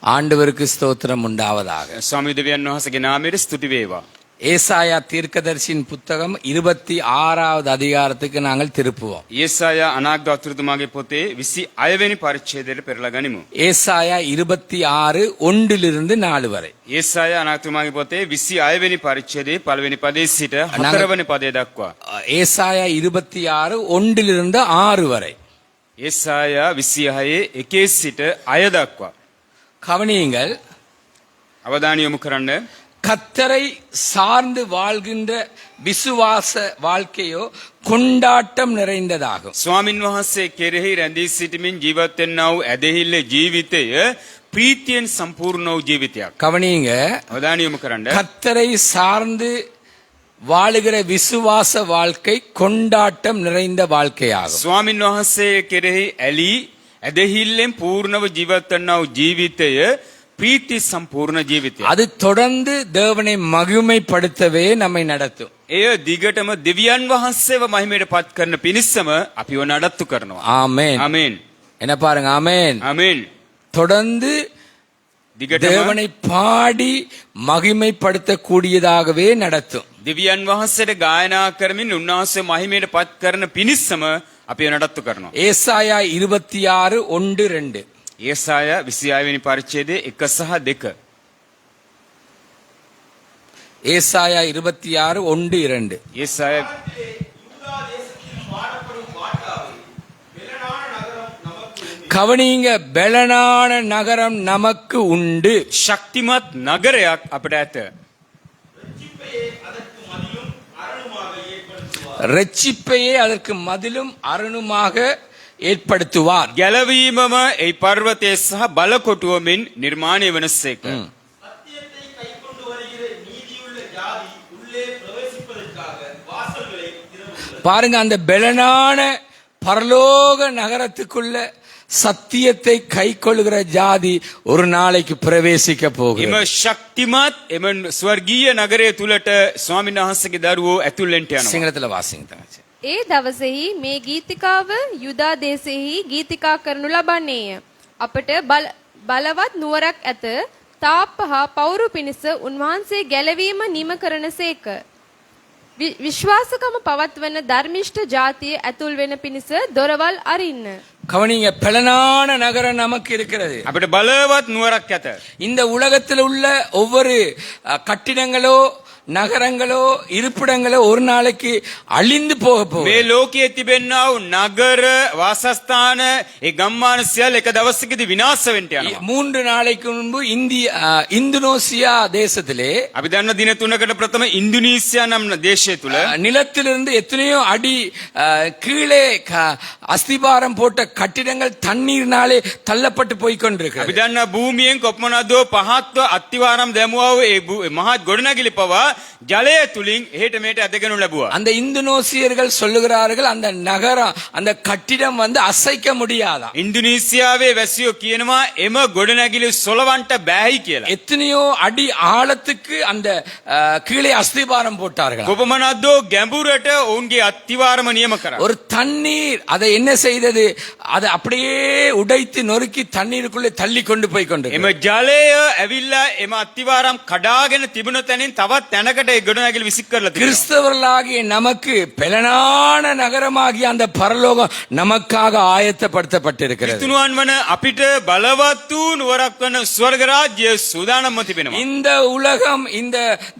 ஆண்டவருக்கு ஸ்தோத்திரம் உண்டாவதாக. ස්වාමී දෙවියන් වහන්සේගේ නාමයට ස්තුති වේවා. ஏசாயா தீர்க்கதரிசியின் புத்தகம் 26வது அதிகாரத்துக்கு நாங்கள் திருப்புவோம். යෙසායා අනාගත අතුරුතුමාගේ පොතේ 26 වෙනි පරිච්ඡේදයට පෙරලා ගනිමු. ஏசாயா 26 1லிருந்து 4 வரை. යෙසායා අනාගතතුමාගේ පොතේ 26 වෙනි පරිච්ඡේදයේ පළවෙනි පදයේ සිට 4 වෙනි පදය දක්වා. ஏசாயா 26 1லிருந்து 6 வரை. යෙසායා 26 1 සිට 6 දක්වා. கவனியுங்கள். අවධානය යොමු කරන්න. கர்த்தரை சார்ந்து வாழ்கின்ற விசுவாச வாழ்க்கையோ கொண்டாட்டம் நிறைந்ததாகும். ස්වාමින් වහන්සේ කෙරෙහි රැඳී සිටමින් ජීවත් වෙනා වූ ඇදහිල්ල ජීවිතය ප්‍රීතියෙන් සම්පූර්ණ වූ ජීවිතයක්. கவனியுங்க. අවධානය යොමු කරන්න. கர்த்தரை சார்ந்து வாழுகிற விசுவாச வாழ்க்கை கொண்டாட்டம் நிறைந்த வாழ்க்கையாகும். ස්වාමින් වහන්සේ කෙරෙහි ඇලී ඇදහිල්ලෙන් පූර්ණව ජීවත් වෙනා වූ ජීවිතය ප්‍රීති සම්පූර්ණ ජීවිතයක්. அது தொடர்ந்து தேவனை மகிமைப்படுத்தவே நம்மை நடத்தும். එය දිගටම දෙවියන් වහන්සේව මහිමයට පත් කරන පිණිසම අපිව නඩත්තු කරනවා. ஆமென். ආමේන්. என்ன பாருங்க, ஆமென். ආමේන්. தொடர்ந்து දිගටම தேவனை பாடி மகிமைப்படுத்த கூடியதாகவே நடத்தும். දෙවියන් වහන්සේට ගායනා කරමින් උන්වහන්සේ මහිමයට පත් කරන පිණිසම අපිව නඩත්තු කරනවා. ஏசாயா 26 1 2. යෙසායා 26 වෙනි පරිච්ඡේදයේ 1 සහ 2. ஏசாயா 26 1 2. යෙසායා கவனிங்க. பெலனான நகரம் நமக்கு உண்டு. ශක්තිමත් නගරයක් අපට ඇත. ரட்சிப்பையே அதற்கு மதிலும் அரணுமாக ஏற்படுத்துவார். ගැලවීමම ඒ පර්වතයේ සහ බලකොටුවමින් නිර්මාණය වනසේක. பாருங்க, அந்த பெலனான பரலோக நகரத்துக்குள்ள சத்தியத்தை கை கொள்ளுகிற ஜாதி ஒரு நாளைக்கு பிரவேசிக்க එම போகிறது. ශක්තිමත් එම ස්වර්ගීය නගරය තුලට ස්වාමීන් වහන්සේගේ දරුවෝ ඇතුල් වෙන්න යනවා. සිංහලத்துல வாசிங்க தங்கச்சி. ඒ දවසෙහි මේ ගීතිකාව යුදා දේශෙහි ගීතිකා කරනු ලබන්නේය. අපට බලවත් නුවරක් ඇත. තාප්ප හා පවුරු පිණිස උන්වහන්සේ ගැලවීම නිම කරනසේක. විශ්වාසකම පවත්වන ධර්මිෂ්ඨ ජාතිය ඇතුල් වෙන පිණිස දොරවල් අරින්න. கவனிங்க, பெலனான நகரம் நமக்கு இருக்கிறது. අපිට බලවත් නුවරක් ඇත. இந்த உலகத்தில் உள்ள ஒவ்வொரு கட்டிடங்களோ நகரங்களோ இருப்பிடங்களோ ஒரு நாளைக்கு அழிந்து போக போகுது. මේ ලෝකයේ තිබෙනා වූ නගර වාසස්ථාන ඒ ගම්මාන සියල්ල එක දවසකදී විනාශ වෙන්න යනවා. 3 நாளைக்கு முன்பு இந்தோனேசியா தேசத்திலே අපි දන්න දින 3කට ප්‍රථම ඉන්දුනීසියා නම් දේශය තුල நிலத்திலிருந்து எத்தனையோ அடி கீழே அஸ்திபாரம் போட்ட கட்டிடங்கள் தண்ணீர்னாலே தள்ளப்பட்டு போய் கொண்டிருக்கிறது. අපි දන්න භූමියෙන් කොපමණදෝ පහත්ව අත්තිවාරම් දැමුවා වූ ඒ මහත් ගොඩනැගිලි පවා ජලය තුලින් එහෙට මෙහෙට ඇදගෙනු ලැබුවා. அந்த இந்தோனேசியர்கள் சொல்லுகிறார்கள் அந்த நகரம் அந்த கட்டிடம் அசைக்க முடியாதா. ඉන්දුනීසියාවේ වැසියෝ කියනවා එම ගොඩනැගිලි සොලවන්ට බෑයි කියලා. எத்தனையோ அடி ஆழத்துக்கு அந்த கீழே அஸ்திபாரம் போட்டார்கள். කොපමණදෝ ගැඹුරට ඔවුන්ගේ අත්තිවාරම නියම කරා. ஒரு தண்ணீர் அதை என்ன செய்தது, அதை அப்படியே உடைத்து நொறுக்கி தண்ணீருக்குள்ளே தள்ளி கொண்டு போய் கொண்டு. එම ජලය ඇවිල්ලා එම අත්තිවාරම් කඩාගෙන තිබුණ තැනින් තවත් තැනකට ඒ ගොඩනැගිලි විසික් කරලා තිබෙනවා. கிறிஸ்தவர்களாகிய நமக்கு பெலனான நகரமாகிய அந்த பரலோகம் நமக்காக ஆயத்தப்படுத்தப்பட்டிருக்கிறது. ක්‍රිස්තුනුවන් වන අපිට බලවත් වූ නුවරක් වන ස්වර්ග රාජ්‍ය සූදානම්ව තිබෙනවා. இந்த உலகம், இந்த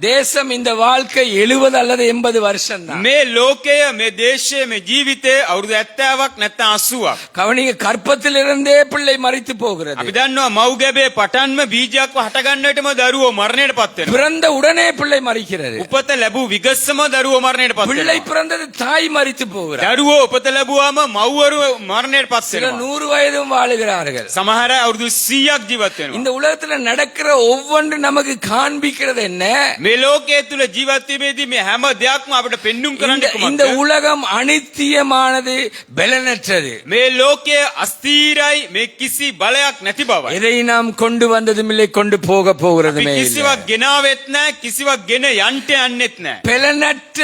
தேசம், இந்த வாழ்க்கை 70 அல்லது 80 வருஷம் தான். මේ ලෝකය, මේ දේශය, මේ ජීවිතය අවුරුදු 70ක් නැත්නම් 80ක්. கவனிங்க, கற்பத்திலிருந்தே பிள்ளை மரித்து போகிறது. අපි දන්නවා මව් ගැබේ පටන්ම බීජයක්ව හට ගන්නටම දරුවෝ මරණයටපත් වෙනවා. பிறந்த உடனே பிள்ளை மரிக்கிறது. උපත ලැබූ විගස්සම දරුවෝ මරණයටපත් பிள்ளை වෙනවා. பிறந்தது தாய் மரித்து போகிறார். දරුවෝ උපත ලැබුවාම මව්වරු මරණයටපත් சில වෙනවා. 100 வயதும் வாழுகிறார்கள். සමහර අය අවුරුදු 100ක් ජීවත් වෙනවා. இந்த உலகத்துல நடக்கிற ஒவ்வொன்று நமக்கு காண்பிக்கிறது என்ன? මේ ලෝකයේ තුල ජීවත් වීමේදී මේ හැම දෙයක්ම අපිට පෙන්눔 කරන්නේ இந்த කොහොමද? உலகம் அனித்தியமானது, பலனற்றது. මේ ලෝකයේ අස්ථීරයි, මේ කිසි බලයක් නැති බවයි. எதை நாம் கொண்டு வந்ததும் இல்லை, கொண்டு போக අපි போகிறதுமே இல்லை. කිසිවක් ගෙනාවෙත් නැහැ, කිසිවක් ගෙන යන්න යන්නෙත් නැහැ. பலனற்ற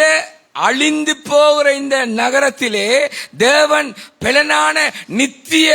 அழிந்து போகிற இந்த நகரத்திலே தேவன் பெலனான நித்திய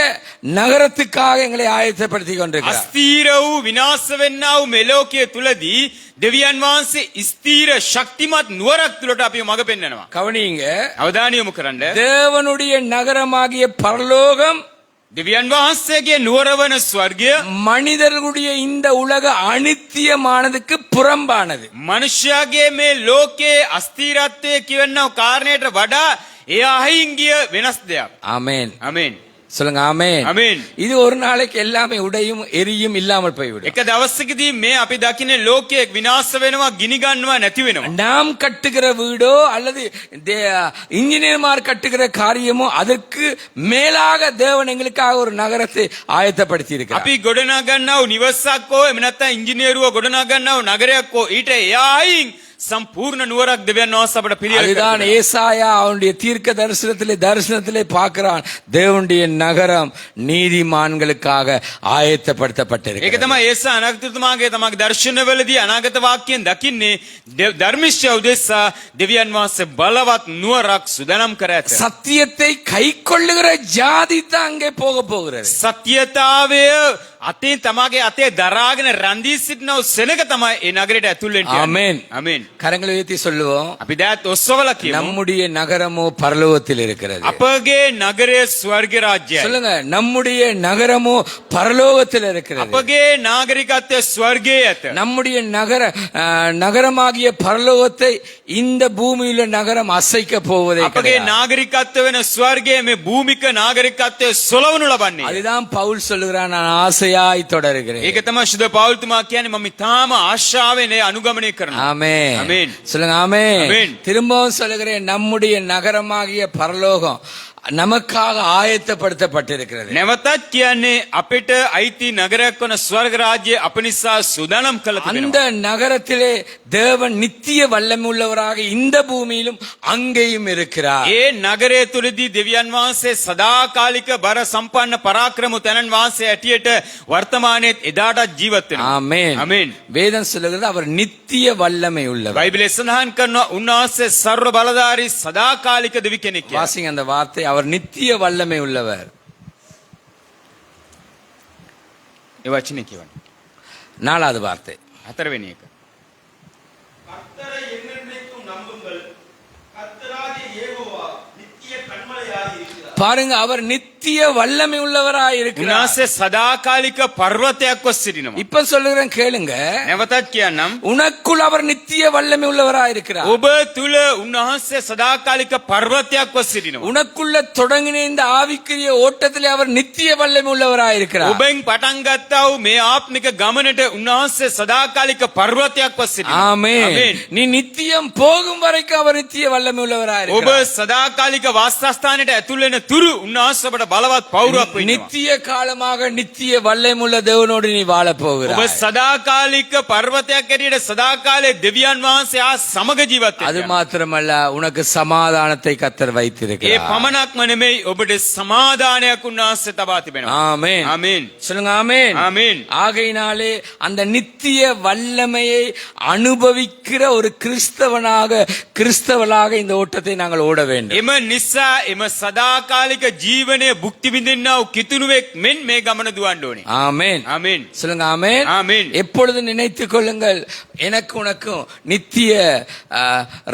நகரத்துக்காக எங்களை ஆயத்தப்படுத்தி கொண்டிருக்கிறார். අස්තීර වූ විනාශ වෙන්නා වූ මේ ලෝකයේ තුලදී දෙවියන් වහන්සේ ස්ථීර ශක්තිමත් නුවරක් තුලට අපි මඟ පෙන්වනවා. கவனிங்க, අවධානය යොමු කරන්න. தேவனுடைய நகரமாகிய பரலோகம் දෙවියන් වහන්සේගේ නුවර වන ස්වර්ගය மனிதர்களுடைய இந்த உலக அனித்தியமானதுக்கு புறம்பானது. මනුෂ්‍යයාගේ මේ ලෝකයේ අස්ථීරත්වයේ කියවන්නව කාරණයට වඩා එය අහිං ගිය වෙනස් දෙයක්. ஆமென். ආමේන්. சொல்லுங்க ஆமென். ආමේන්. இது ஒரு நாளைக்கு எல்லாமே உடையும் எரியும் இல்லாமல் போய்விடும். එක දවසකදී මේ අපි දකින්නේ ලෝකයේ විනාශ වෙනවා, ගිනි ගන්නවා, නැති වෙනවා. நாம் கட்டுகிற வீடோ அல்லது இன்ஜினியர்மார் கட்டுகிற காரியமோ அதற்கு மேலாக தேவன் எங்களுக்காக ஒரு நகரத்தை ஆயத்தப்படுத்தி இருக்கிறார். අපි ගොඩනගන්නව නිවසක් හෝ එහෙම නැත්නම් ඉංජිනේරුව ගොඩනගන්නව නගරයක් හෝ ඊට එහායින් සම්පූර්ණ නුවරක් දෙවියන් වහන්සේ අපට පිළියෙල அதுதான் කරනවා. ஏசாயா அவனுடைய தீர்க்க தரிசனத்திலே பார்க்கிறான். தேவனுடைய நகரம் நீதிமான்களுக்காக ஆயத்தப்படுத்தப்பட்டிருக்கிறது. ඒක තමයි ඒසා අනාගතතුමාගේ තමගේ දර්ශනවලදී අනාගත වාක්‍යයෙන් දකින්නේ ධර්මිෂ්ඨ උදෙසා දෙවියන් වහන්සේ බලවත් නුවරක් සුදානම් කර ඇත. சத்தியத்தை கை கொள்ளுகிற ஜாதி தான் அங்கே போக போகிறது. සත්‍යතාවය අතේ තමාගේ අතේ දරාගෙන රැඳී සිටිනව සෙනග තමයි ඒ නගරයට ඇතුල් වෙන්නේ. ஆமென். ආමේන්. கரங்களை உயர்த்தி சொல்லுவோம், අපි දැත් ඔස්සවලා කියමු. நம்முடைய நகரமோ பரலோகத்தில் இருக்கிறது. අපගේ නගරය ස්වර්ග රාජ්‍යයි. சொல்லுங்க, நம்முடைய நகரமோ பரலோகத்தில் இருக்கிறது. අපගේ නාගරිකත්වය ස්වර්ගයේ ඇත. நம்முடைய நகரமாகிய பரலோகத்தை இந்த பூமியில நகரம் அசைக்க போவதே අපගේ கிடையாது. නාගරිකත්වය වෙන ස්වර්ගයේ මේ භූමික නාගරිකත්වය සොලවනු ලබන්නේ. அதுதான் பவுல் சொல்லுகிறான், நான் ஆசையாய் தொடருகிறேன். ඒක තමයි සුද පෞල්තුමා කියන්නේ මම තාම ආශාවෙන් ඒ අනුගමනය කරනවා. ஆமென். ஆமென். சொல்லுங்க ஆமென். ஆமென். திரும்பவும் சொல்லுகிறேன், நம்முடைய நகரமாகிய பரலோகம் நமக்காக ஆயத்தப்படுத்தப்பட்டிருக்கிறது. නැවතත් කියන්නේ අපිට අයිති නගරයක් වන ස්වර්ග රාජ්‍ය අප නිසා සූදානම් කළ அந்த තිබෙනවා. நகரத்திலே தேவன் நித்திய வல்லமையுள்ளவராக இந்த பூமியிலும் அங்கேயும் இருக்கிறார். ඒ නගරය තුලදී දෙවියන් වහන්සේ සදාකාලික බර සම්පන්න පරාක්‍රම තනන් වහන්සේ ඇටියට වර්තමානයේත් එදාටත් ජීවත් වෙනවා. ஆமென். ආමේන්. வேதம் சொல்லுகிறது அவர் நித்திய வல்லமை உள்ளவர். බයිබලයේ සඳහන් කරනවා උන්වහන්සේ සර්ව බලධාරී සදාකාලික දෙවි කෙනෙක් කියලා. வாசிங்க அந்த வார்த்தை, அவர் நித்திய வல்லமை உள்ளவர். ඒ වචනේ කියවන්න. நாலாவது வார்த்தை, හතරවෙනි එක. கர்த்தரை என்னென்னைக்கும் நம்புங்கள். கர்த்தராகிய யெகோவா நித்திய கன்மலையாய் இருக்கிறார். பாருங்க, அவர் நித்திய வல்லமை உள்ளவராய் இருக்கிறார். උන්වහන්සේ සදාකාලික පර්වතයක් ඔස් සිටිනවා. இப்ப சொல்லுகிறேன் கேளுங்க, නැවතත් කියන්නම්. உனக்குள் அவர் நித்திய வல்லமை உள்ளவராய் இருக்கிறார். ඔබ තුල උන්වහන්සේ සදාකාලික පර්වතයක් ඔස් සිටිනවා. உனக்குள்ள தொடங்கின இந்த ஆவிக்குரிய ஓட்டத்திலே அவர் நித்திய வல்லமை உள்ளவராய் இருக்கிறார். ඔබෙන් පටන් ගත්තා වූ මේ ආත්මික ගමනට උන්වහන්සේ සදාකාලික පර්වතයක් ඔස් සිටිනවා. ஆமென். நீ நித்தியம் போகும் வரைக்கும் அவர் நித்திய வல்லமை உள்ளவராய் ඔබ இருக்கிறார். සදාකාලික වාසස්ථානයට ඇතුල් වෙන තුරු උන්වහන්සේ ඔබට බලවත් පෞරුවක් වෙනවා. நித்திய காலமாக நித்திய வல்லமையுள்ள தேவனோடு நீ வாழ ඔබ போகிறாய். සදාකාලික පර්වතයක් ඇටියට සදාකාලේ දෙවියන් වහන්සේ ආ සමග ජීවත් அது වෙනවා. மாத்திரமல்ல, உனக்கு சமாதானத்தை கர்த்தர் ඒ வைத்திருக்கிறார். පමණක්ම නෙමෙයි ඔබට සමාදානයක් උන්වහන්සේ තබා තිබෙනවා. ஆமென். ආමේන්. சொல்லுங்க ஆமென். ஆமென். ஆகையினாலே அந்த நித்திய வல்லமையை அனுபவிக்கிற ஒரு கிறிஸ்தவளாக இந்த ஓட்டத்தை நாங்கள் ஓட வேண்டும். එම නිසා එම සදාකාලික ජීවනයේ භුක්ති විඳින්නා වූ කිතුණුවෙක් මෙන් මේ ගමන දුවන්න ඕනේ. ஆமென். ආමේන්. சொல்லுங்க ஆமென். ஆமென். எப்பொழுது நினைத்துக் கொள்ளுங்கள், எனக்கு உனக்கும் நித்திய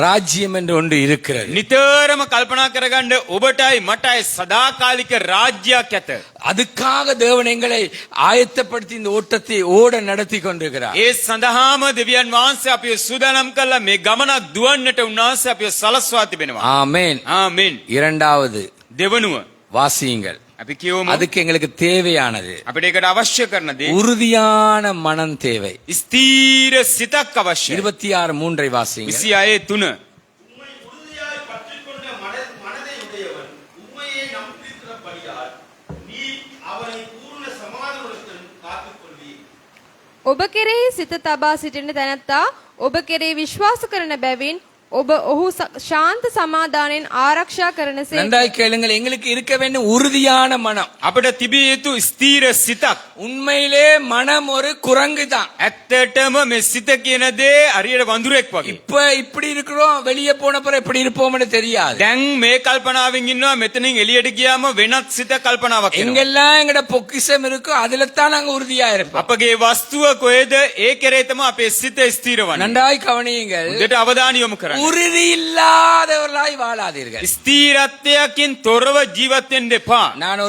ராஜ்யம் என்று ஒன்று இருக்கிறது. නිතරම කල්පනා කරගන්න ඔබටයි මටයි සදාකාලික රාජ්‍යයක් ඇත. அதுக்காக தேவன் எங்களை ஆயத்தப்படுத்தி இந்த ஓட்டத்தை ஓட நடத்தி கொண்டிருக்கிறார். ඒ සඳහාම දෙවියන් වහන්සේ අපිව සූදානම් කළා මේ ගමනක් දුවන්නට උන්වහන්සේ අපිව සලස්වා තිබෙනවා. ஆமென். ආමේන්. இரண்டாவது දෙවනුව வாசியுங்கள். අපි කියවමු அதுக்கு எங்களுக்கு தேவையானது අපිට ඒකට අවශ්‍ය කරන දේ உறுதியான மனம் தேவை. ස්ථීර සිතක් අවශ්‍යයි. 26:3 வாசியுங்கள். 26:3 உம்மை உறுதியாய் பற்றிக்கொண்ட மனதை உடையவன் உம்மையே நம்பியிருக்கிறபடியால் நீ அவனை பூர்ண சமாதானத்துடன் காத்துக்கொள்வீர். ඔබ කෙරෙහි සිත තබා සිටින තැනැත්තා ඔබ කෙරෙහි විශ්වාස කරන බැවින් ඔහු ශාන්ත සමාදානයෙන් ආරක්ෂා කරනසේ நன்றாய் கேளுங்கள். எங்களுக்கு இருக்க வேண்டும் உறுதியான மனம். අපට තිබිය යුතු ස්ථීර සිතක්. உண்மையிலே மனம் ஒரு குரங்கு தான். ඇත්තටම මේ සිත කියන දේ හරියට වඳුරෙක් වගේ. இப்ப இப்படி இருக்கிறோம், வெளியே போன பிறகு எப்படி இருப்போம்னு தெரியாது. දැන් මේ කල්පනාවෙන් ඉන්නවා, මෙතනින් එළියට ගියාම වෙනත් සිත කල්පනාවක් එනවා. எங்கெல்லாம் எங்கட பொக்கிஷம் இருக்கோ அதுல தான் நாங்க உறுதியா இருப்போம். අපගේ වස්තුව කොහෙද ඒ කෙරේ තමයි අපේ සිත ස්ථීර වන්නේ. நன்றாய் கவனியுங்கள். උදේට අවධානය යොමු කරන්න. உறுதி இல்லாதவர்களாய் வாழாதீர்கள். ස්ථීරත්වයකින් තොරව ජීවත් වෙන්න එපා. நான்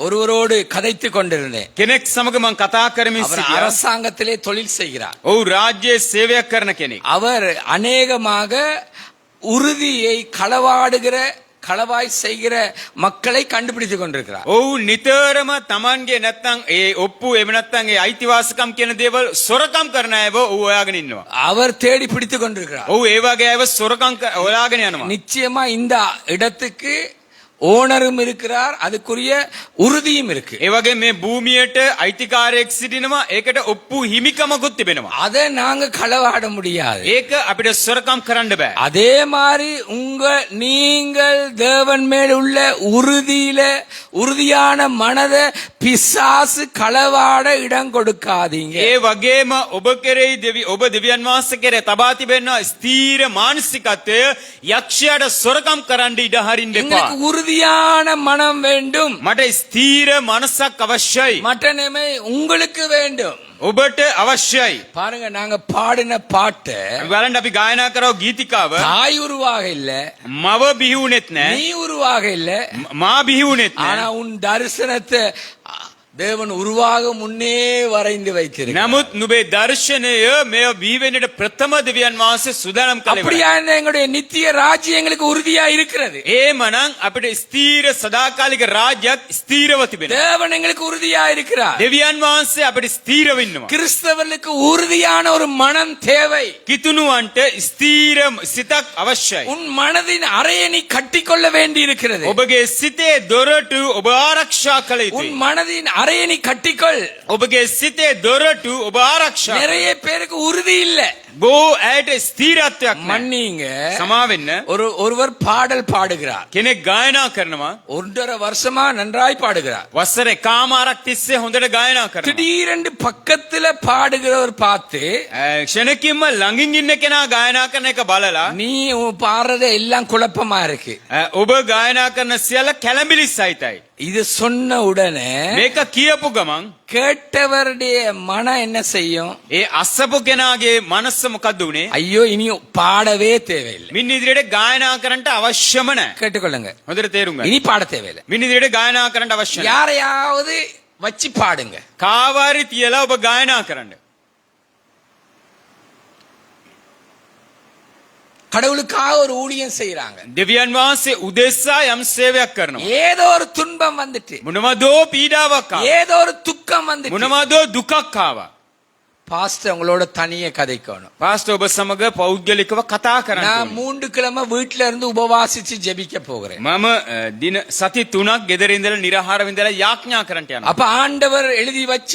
ஒருவரோடு கதைத்துக் கொண்டிருந்தேன். කෙනෙක් සමග මම කතා කරමින් அவர் සිටියා. அரசாங்கத்திலே தொழில் செய்கிறார். ඔව් රාජ්‍යයේ සේවයක් කරන කෙනෙක්. அவர் அநேகமாக உறுதியை களவாய் செய்கிற மக்களை கண்டுபிடித்துக் கொண்டிருக்கிறார். ඔව් නිතරම Tamanගේ නැත්තම් ඒ ඔප්පු එහෙම නැත්තම් ඒ අයිතිවාසිකම් කියන දේවල් සොරකම් කරන අයව ඔව් හොයාගෙන ඉන්නවා. அவர் தேடி பிடித்துக் கொண்டிருக்கிறார். ඔව් ඒ වගේ අයව සොරකම් හොයාගෙන යනවා. நிச்சயமா இந்த இடத்துக்கு ஓனரும் இருக்கிறார், அதுக்குரிய உறுதியும் இருக்கு. ඒ වගේ මේ භූමියට අයිතිකාරයෙක් සිටිනවා, ඒකට ඔප්පු හිමිකමකුත් තිබෙනවා. அதை நாங்க களவாட முடியாது. ඒක අපිට සොරකම් කරන්න බෑ. அதே மாதிரி நீங்கள் தேவன் மேல் உள்ள உறுதியான மனதை பிசாசு களவாட இடம் கொடுக்காதீங்க. ඒ වගේම ඔබ කෙරෙහි ඔබ දෙවියන් වහන්සේ කෙරේ තබා තිබෙනවා ස්ථීර මානසිකත්වය යක්ෂයාට සොරකම් කරන්න ඉඩ හරින්න එපා. எங்களுக்கு உறுதியான மனம் வேண்டும். මට ස්ථීර මනසක් අවශ්‍යයි. மற்ற நிலைமை உங்களுக்கு வேண்டும். ඔබට අවශ්‍යයි. பாருங்க, நாங்க பாடின பாட்டு බලන්න අපි ගායනා කරව ගීතිකාව தாய் உருவாக இல்ல, මව බිහි වුණෙත් නෑ, நீ உருவாக இல்ல, මා බිහි වුණෙත් ஆனா නෑ. உன் தரிசனத்தை தேவன் உருவாக முன்னே வரைந்து வைத்திருக்கிறார். නමුත් නුඹේ දර්ශනය මේ බිහි වෙන්නට ප්‍රථම දෙවියන් වහන්සේ සූදානම් කළේ. அப்படியா இருந்தா எங்களுடைய நித்திய ராஜ்யம் எங்களுக்கு உறுதியா இருக்கிறது. ඒමනම් අපිට ස්ථීර සදාකාලික රාජ්‍යයක් ස්ථීරව තිබෙනවා. தேவன் எங்களுக்கு உறுதியா இருக்கிறார். දෙවියන් වහන්සේ අපිට ස්ථීරව ඉන්නවා. கிறிஸ்தவர்களுக்கு உறுதியான ஒரு மனம் தேவை. කිතුණුවන්ට ස්ථීර සිතක් අවශ්‍යයි. உன் மனதின் அறையை நீ கட்டிக்கொள்ள வேண்டி இருக்கிறது. ඔබගේ සිතේ දොරටු ඔබ ආරක්ෂා කළ உன் යුතුයි. மனதின் அறையை நீ கட்டிக்கொள். ඔබගේ සිතේ දොරටු ඔබ ආරක්ෂා. நிறைய பேருக்கு உறுதி இல்ல. බෝ ඇයට ස්ථීරත්වයක් නැහැ. மன்னிங்க, සමා වෙන්න. ஒருவர் பாடல் பாடுகிறார். කෙනෙක් ගායනා කරනවා. 1.5 வருஷமா நன்றாய் பாடுகிறார். වසර එකමාරක් තිස්සේ හොඳට ගායනා කරනවා. திடீரென்று பக்கத்துல பாடுகிறவர் பார்த்து, ක්ෂණකින්ම ළඟින් ඉන්න කෙනා ගායනා කරන එක බලලා நீ உன் பாடுறது எல்லாம் குழப்பமா இருக்கு. ඔබ ගායනා කරන සියල්ල කැළඹිලි සහිතයි. இது சொன்ன உடனே මේක කියපු ගමන් கேட்டவருடைய மனம் என்ன செய்யும்? ඒ අස්සපු කෙනාගේ මනස මොකද්ද උනේ? ஐயோ, இனி பாடவே தேவையில்லை. මින් ඉදිරියට ගායනා කරන්නට අවශ්‍යම නැහැ. கேட்டுக்கொள்ளுங்க, හොඳට තේරුම් ගන්න. இனி பாட தேவையில்லை. මින් ඉදිරියට ගායනා කරන්නට අවශ්‍ය නැහැ. யாரையாவது வச்சு பாடுங்க. කාවාරි තියලා ඔබ ගායනා කරන්න. கடவுளுக்காக ஒரு ஊழியம் செய்யறாங்க. දෙවියන් වහන්සේ උදෙසා යම් සේවයක් කරනවා. ஏதோ ஒரு துன்பம் வந்துட்டு, මොනවදෝ පීඩාවක් ආවා. ஏதோ ஒரு துக்கம் வந்துட்டு, මොනවදෝ දුකක් ආවා. பாஸ்டர் உங்களோட தனியே கதைக்கணும். පාස්ටර් ඔබ සමග පෞද්ගලිකව කතා කරන්න நான் ඕනේ. 3 கிழமை வீட்ல இருந்து உபவாசிச்சு ஜெபிக்க போகிறேன். මම දින සති 3ක් ගෙදර ඉඳලා නිරහාරව ඉඳලා යාඥා කරන්නට යනවා. அப்ப ஆண்டவர் எழுதி வச்ச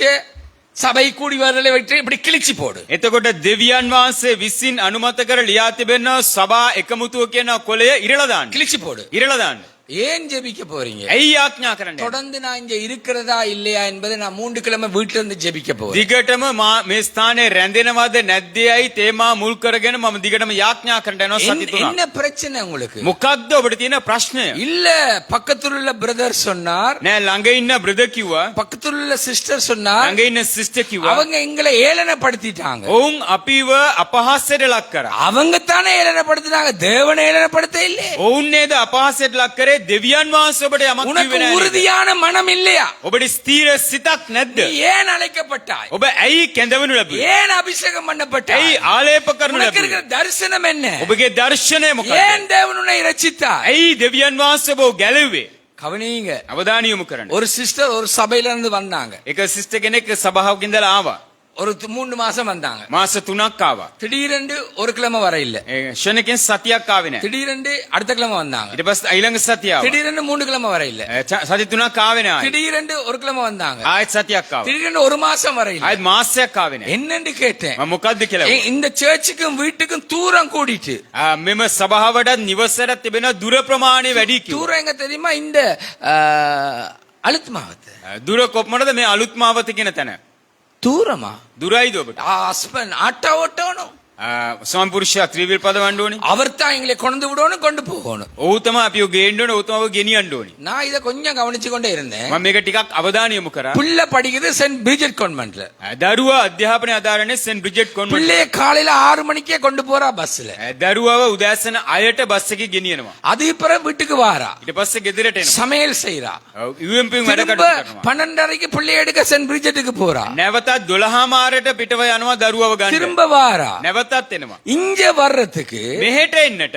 சபை கூடி வரலை வைத்து இப்படி கிழிச்சு போடு. එතකොට දෙවියන් වහන්සේ විසින් අනුමත කර ලියා තිබෙන සභා එකමුතුව කියන කොළය ඉරලා දාන්න. கிழிச்சு போடு. ඉරලා දාන්න. ஏன் ஜெபிக்க போறீங்க? ඇයි යාඥා කරන්නේ? தொடர்ந்து நான் இங்க இருக்கிறதா இல்லையா என்பதை நான் 3 கிழமை வீட்ல இருந்து ஜெபிக்க போறேன். දිගටම මේ ස්ථානයේ රැඳෙනවද නැද්දයි තේමා මුල් කරගෙන මම දිගටම යාඥා කරන්න යනවා සති 3ක්. என்ன பிரச்சனை உங்களுக்கு? මොකක්ද ඔබට තියෙන ප්‍රශ්නය? இல்ல, பக்கத்துல உள்ள பிரதர் சொன்னார், නෑ ළඟ ඉන්න බ්‍රදර් කිව්වා, பக்கத்துல உள்ள சிஸ்டர் சொன்னார், ළඟ ඉන්න සිස්ටර් කිව්වා. அவங்க எங்களை ஏளனப்படுத்திட்டாங்க. ඔවුන් අපිව අපහාසයට ලක් කරා. அவங்க தானே ஏளனப்படுத்தினாங்க, தேவனை ஏளனப்படுத்த இல்லையே. ඔවුන් නේද අපහාසයට ලක් කරේ? දෙවියන් වහන්සේ ඔබට යමක් உனக்கு කිව්වේ නෑ. உறுதியான மனம் இல்லையா? ඔබට ස්ථීර සිතක් නැද්ද? நீ ஏன் அழைக்கப்பட்டாய்? ඔබ ඇයි කැඳවනු ලැබුවේ? ஏன் அபிஷேகம் பண்ணப்பட்டாய்? ඇයි ආලේප කරනු உனக்கு ලැබුවේ? இருக்கிற தரிசனம் என்ன? ඔබගේ දර්ශනය මොකක්ද? ஏன் தேவன் உன்னை ரட்சித்தார்? ඇයි දෙවියන් වහන්සේ ඔබව ගැලවුවේ? கவனிங்க, අවධානය යොමු කරන්න. ஒரு சிஸ்டர் ஒரு சபையில இருந்து வந்தாங்க. එක සිස්ටර් කෙනෙක් සභාවක ඉඳලා ආවා. ஒரு 3 மாசம் வந்தாங்க. මාස 3ක් ආවා. திடீரென்று ஒரு கிழமை வர இல்ல. ඒ ෂණකින් සතියක් ආවේ නැහැ. திடீரென்று அடுத்த கிழமை வந்தாங்க. ඊට පස්සේ ඊළඟ සතිය ආවා. திடீரென்று 3 கிழமை வர இல்ல. සති 3ක් ආවේ නැහැ. திடீரென்று ஒரு கிழமை வந்தாங்க. ආයෙත් සතියක් ආවා. திடீரென்று ஒரு மாசம் வர இல்ல. ආයෙත් මාසයක් ආවේ නැහැ. என்னன்னு கேட்டேன். මම මොකද්ද කියලා. இந்த சர்ச்சுக்கும் வீட்டுக்கும் தூரம் கூடிட்டு. මෙම සභාවටත් නිවසට තිබෙන දුර ප්‍රමාණය වැඩි කිව්වා. தூரம் எங்க தெரியுமா? இந்த அழுத் மாவட்ட දුර කොපමණද මේ අලුත් මාවත කියන තැන? தூரமா? දුරයිද ඔබට? ஹஸ்பண்ட் ஆட்டோ ஓட்டணும். ස්වාමි පුරුෂයා ත්‍රිවිල් පදවන්න ඕනේ. அவர் தான் எங்களை கொண்டு விடணும், கொண்டு போகணும். ඔහු තමයි අපිව ගේන්න ඕනේ, ඔහු තමයි අපිව ගෙනියන්න ඕනේ. நான் இதை கொஞ்சம் கவனிச்சு கொண்டே இருந்தேன். මම මේක ටිකක් අවධානය යොමු කරා. பிள்ளை படிக்குது சென்ட் பிரிஜெட் கான்வென்ட்ல. දරුවා අධ්‍යාපනය අදාරන්නේ සෙන්ට් බ්‍රිජට් කොන්වෙන්ට්. பிள்ளைய காலையில 6 மணிக்கே கொண்டு போறா பஸ்ல. දරුවව උදෑසන 6ට බස් එකේ ගෙනියනවා. அது பிறகு வீட்டுக்கு வாரா. ඊට පස්සේ ගෙදරට එනවා. சமையல் செய்யறா. UMP වැඩ திரும்ப කටයුතු කරනවා. 12:30க்கு பிள்ளைய எடுக்க சென்ட் பிரிஜெட்டுக்கு போறா. නැවතත් 12මාරට පිටව යනවා දරුවව ගන්න. திரும்ப வாரா. නැවතත් එනවා. இங்க வர்றதுக்கு මෙහෙට එන්නට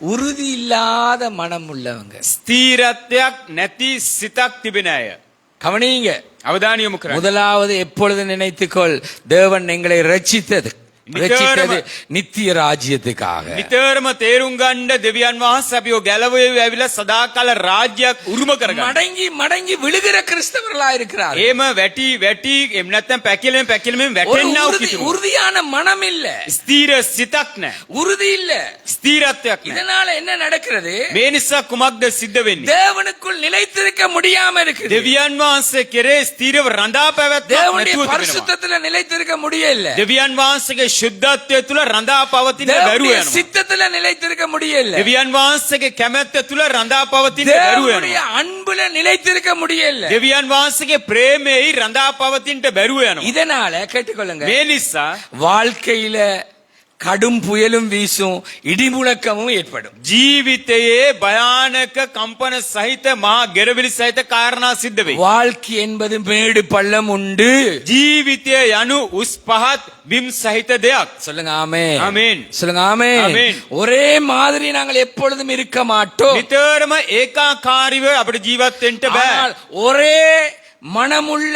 உறுதி இல்லாத மனம் உள்ளவங்க. ස්ථීරත්වයක් නැති සිතක් තිබෙන අය. கவனிங்க. අවධානය යොමු කරන්න. முதலாவது எப்பொழுது நினைத்துக்கொள், தேவன் எங்களை ரட்சித்தது நித்திய ராஜ்யத்துக்காக. නිතරම තේරුම් ගන්න දෙවියන් වහන්සේ අපිව ගැලවෙවි ඇවිල්ලා සදාකාල රාජ්‍යයක් උරුම කරගන්න. மடங்கி மடங்கி விழுகிற கிறிஸ்தவர்களா இருக்கிறார். එහෙම වැටි වැටි එම් නැත්තම් පැකිලෙමින් පැකිලෙමින් වැටෙන්නව කිතුම. உறுதியான மனம் இல்ல. ස්ථීර සිතක් නැහැ. உறுதி இல்ல. ස්ථීරත්වයක් නැහැ. இதனால என்ன நடக்கிறது? මේ නිසා කුමක්ද සිද්ධ වෙන්නේ? தேவனுக்குள் நிலைத்திருக்க முடியாம இருக்குது. දෙවියන් වහන්සේ කෙරේ ස්ථීරව රඳා පැවැත්මක් தேவனுடைய නැතුව තිබෙනවා. பரிசுத்தத்துல நிலைத்திருக்க முடியல. දෙවියන් වහන්සේගේ ශුද්ධත්වය තුල රඳා පවතින බැරුව தேவனுடைய යනවා. சித்தத்துல நிலைத்திருக்க முடியல. දෙවියන් වහන්සේගේ කැමැත්ත තුල රඳා පවතින බැරුව தேவனுடைய යනවා. அன்புல நிலைத்திருக்க முடியல. දෙවියන් වහන්සේගේ ප්‍රේමයේ රඳා පවතිනට බැරුව යනවා. இதனால கேட்டுக்கொள்ளுங்க, මේ නිසා வாழ்க்கையில கடும் புயலும் வீசும், இடிமுழக்கமும் ஏற்படும். ජීවිතයේ භයානක කම්පන සහිත මහා ගෙරවිලි සහිත කාරණා සිද්ධ වෙයි. வாழ்க்கை என்பது மேடு பள்ளம் உண்டு. ජීවිතය යනු උස් පහත් බිම් සහිත දෙයක්. சொல்லுங்க ஆமென். ආමේන්. சொல்லுங்க ஆமென். ஆமென். ஒரே மாதிரி நாங்கள் எப்பொழுதும் இருக்க மாட்டோம். නිතරම ඒකාකාරීව අපිට ජීවත් වෙන්න බෑ. ஆனால் ஒரே மனமுள்ள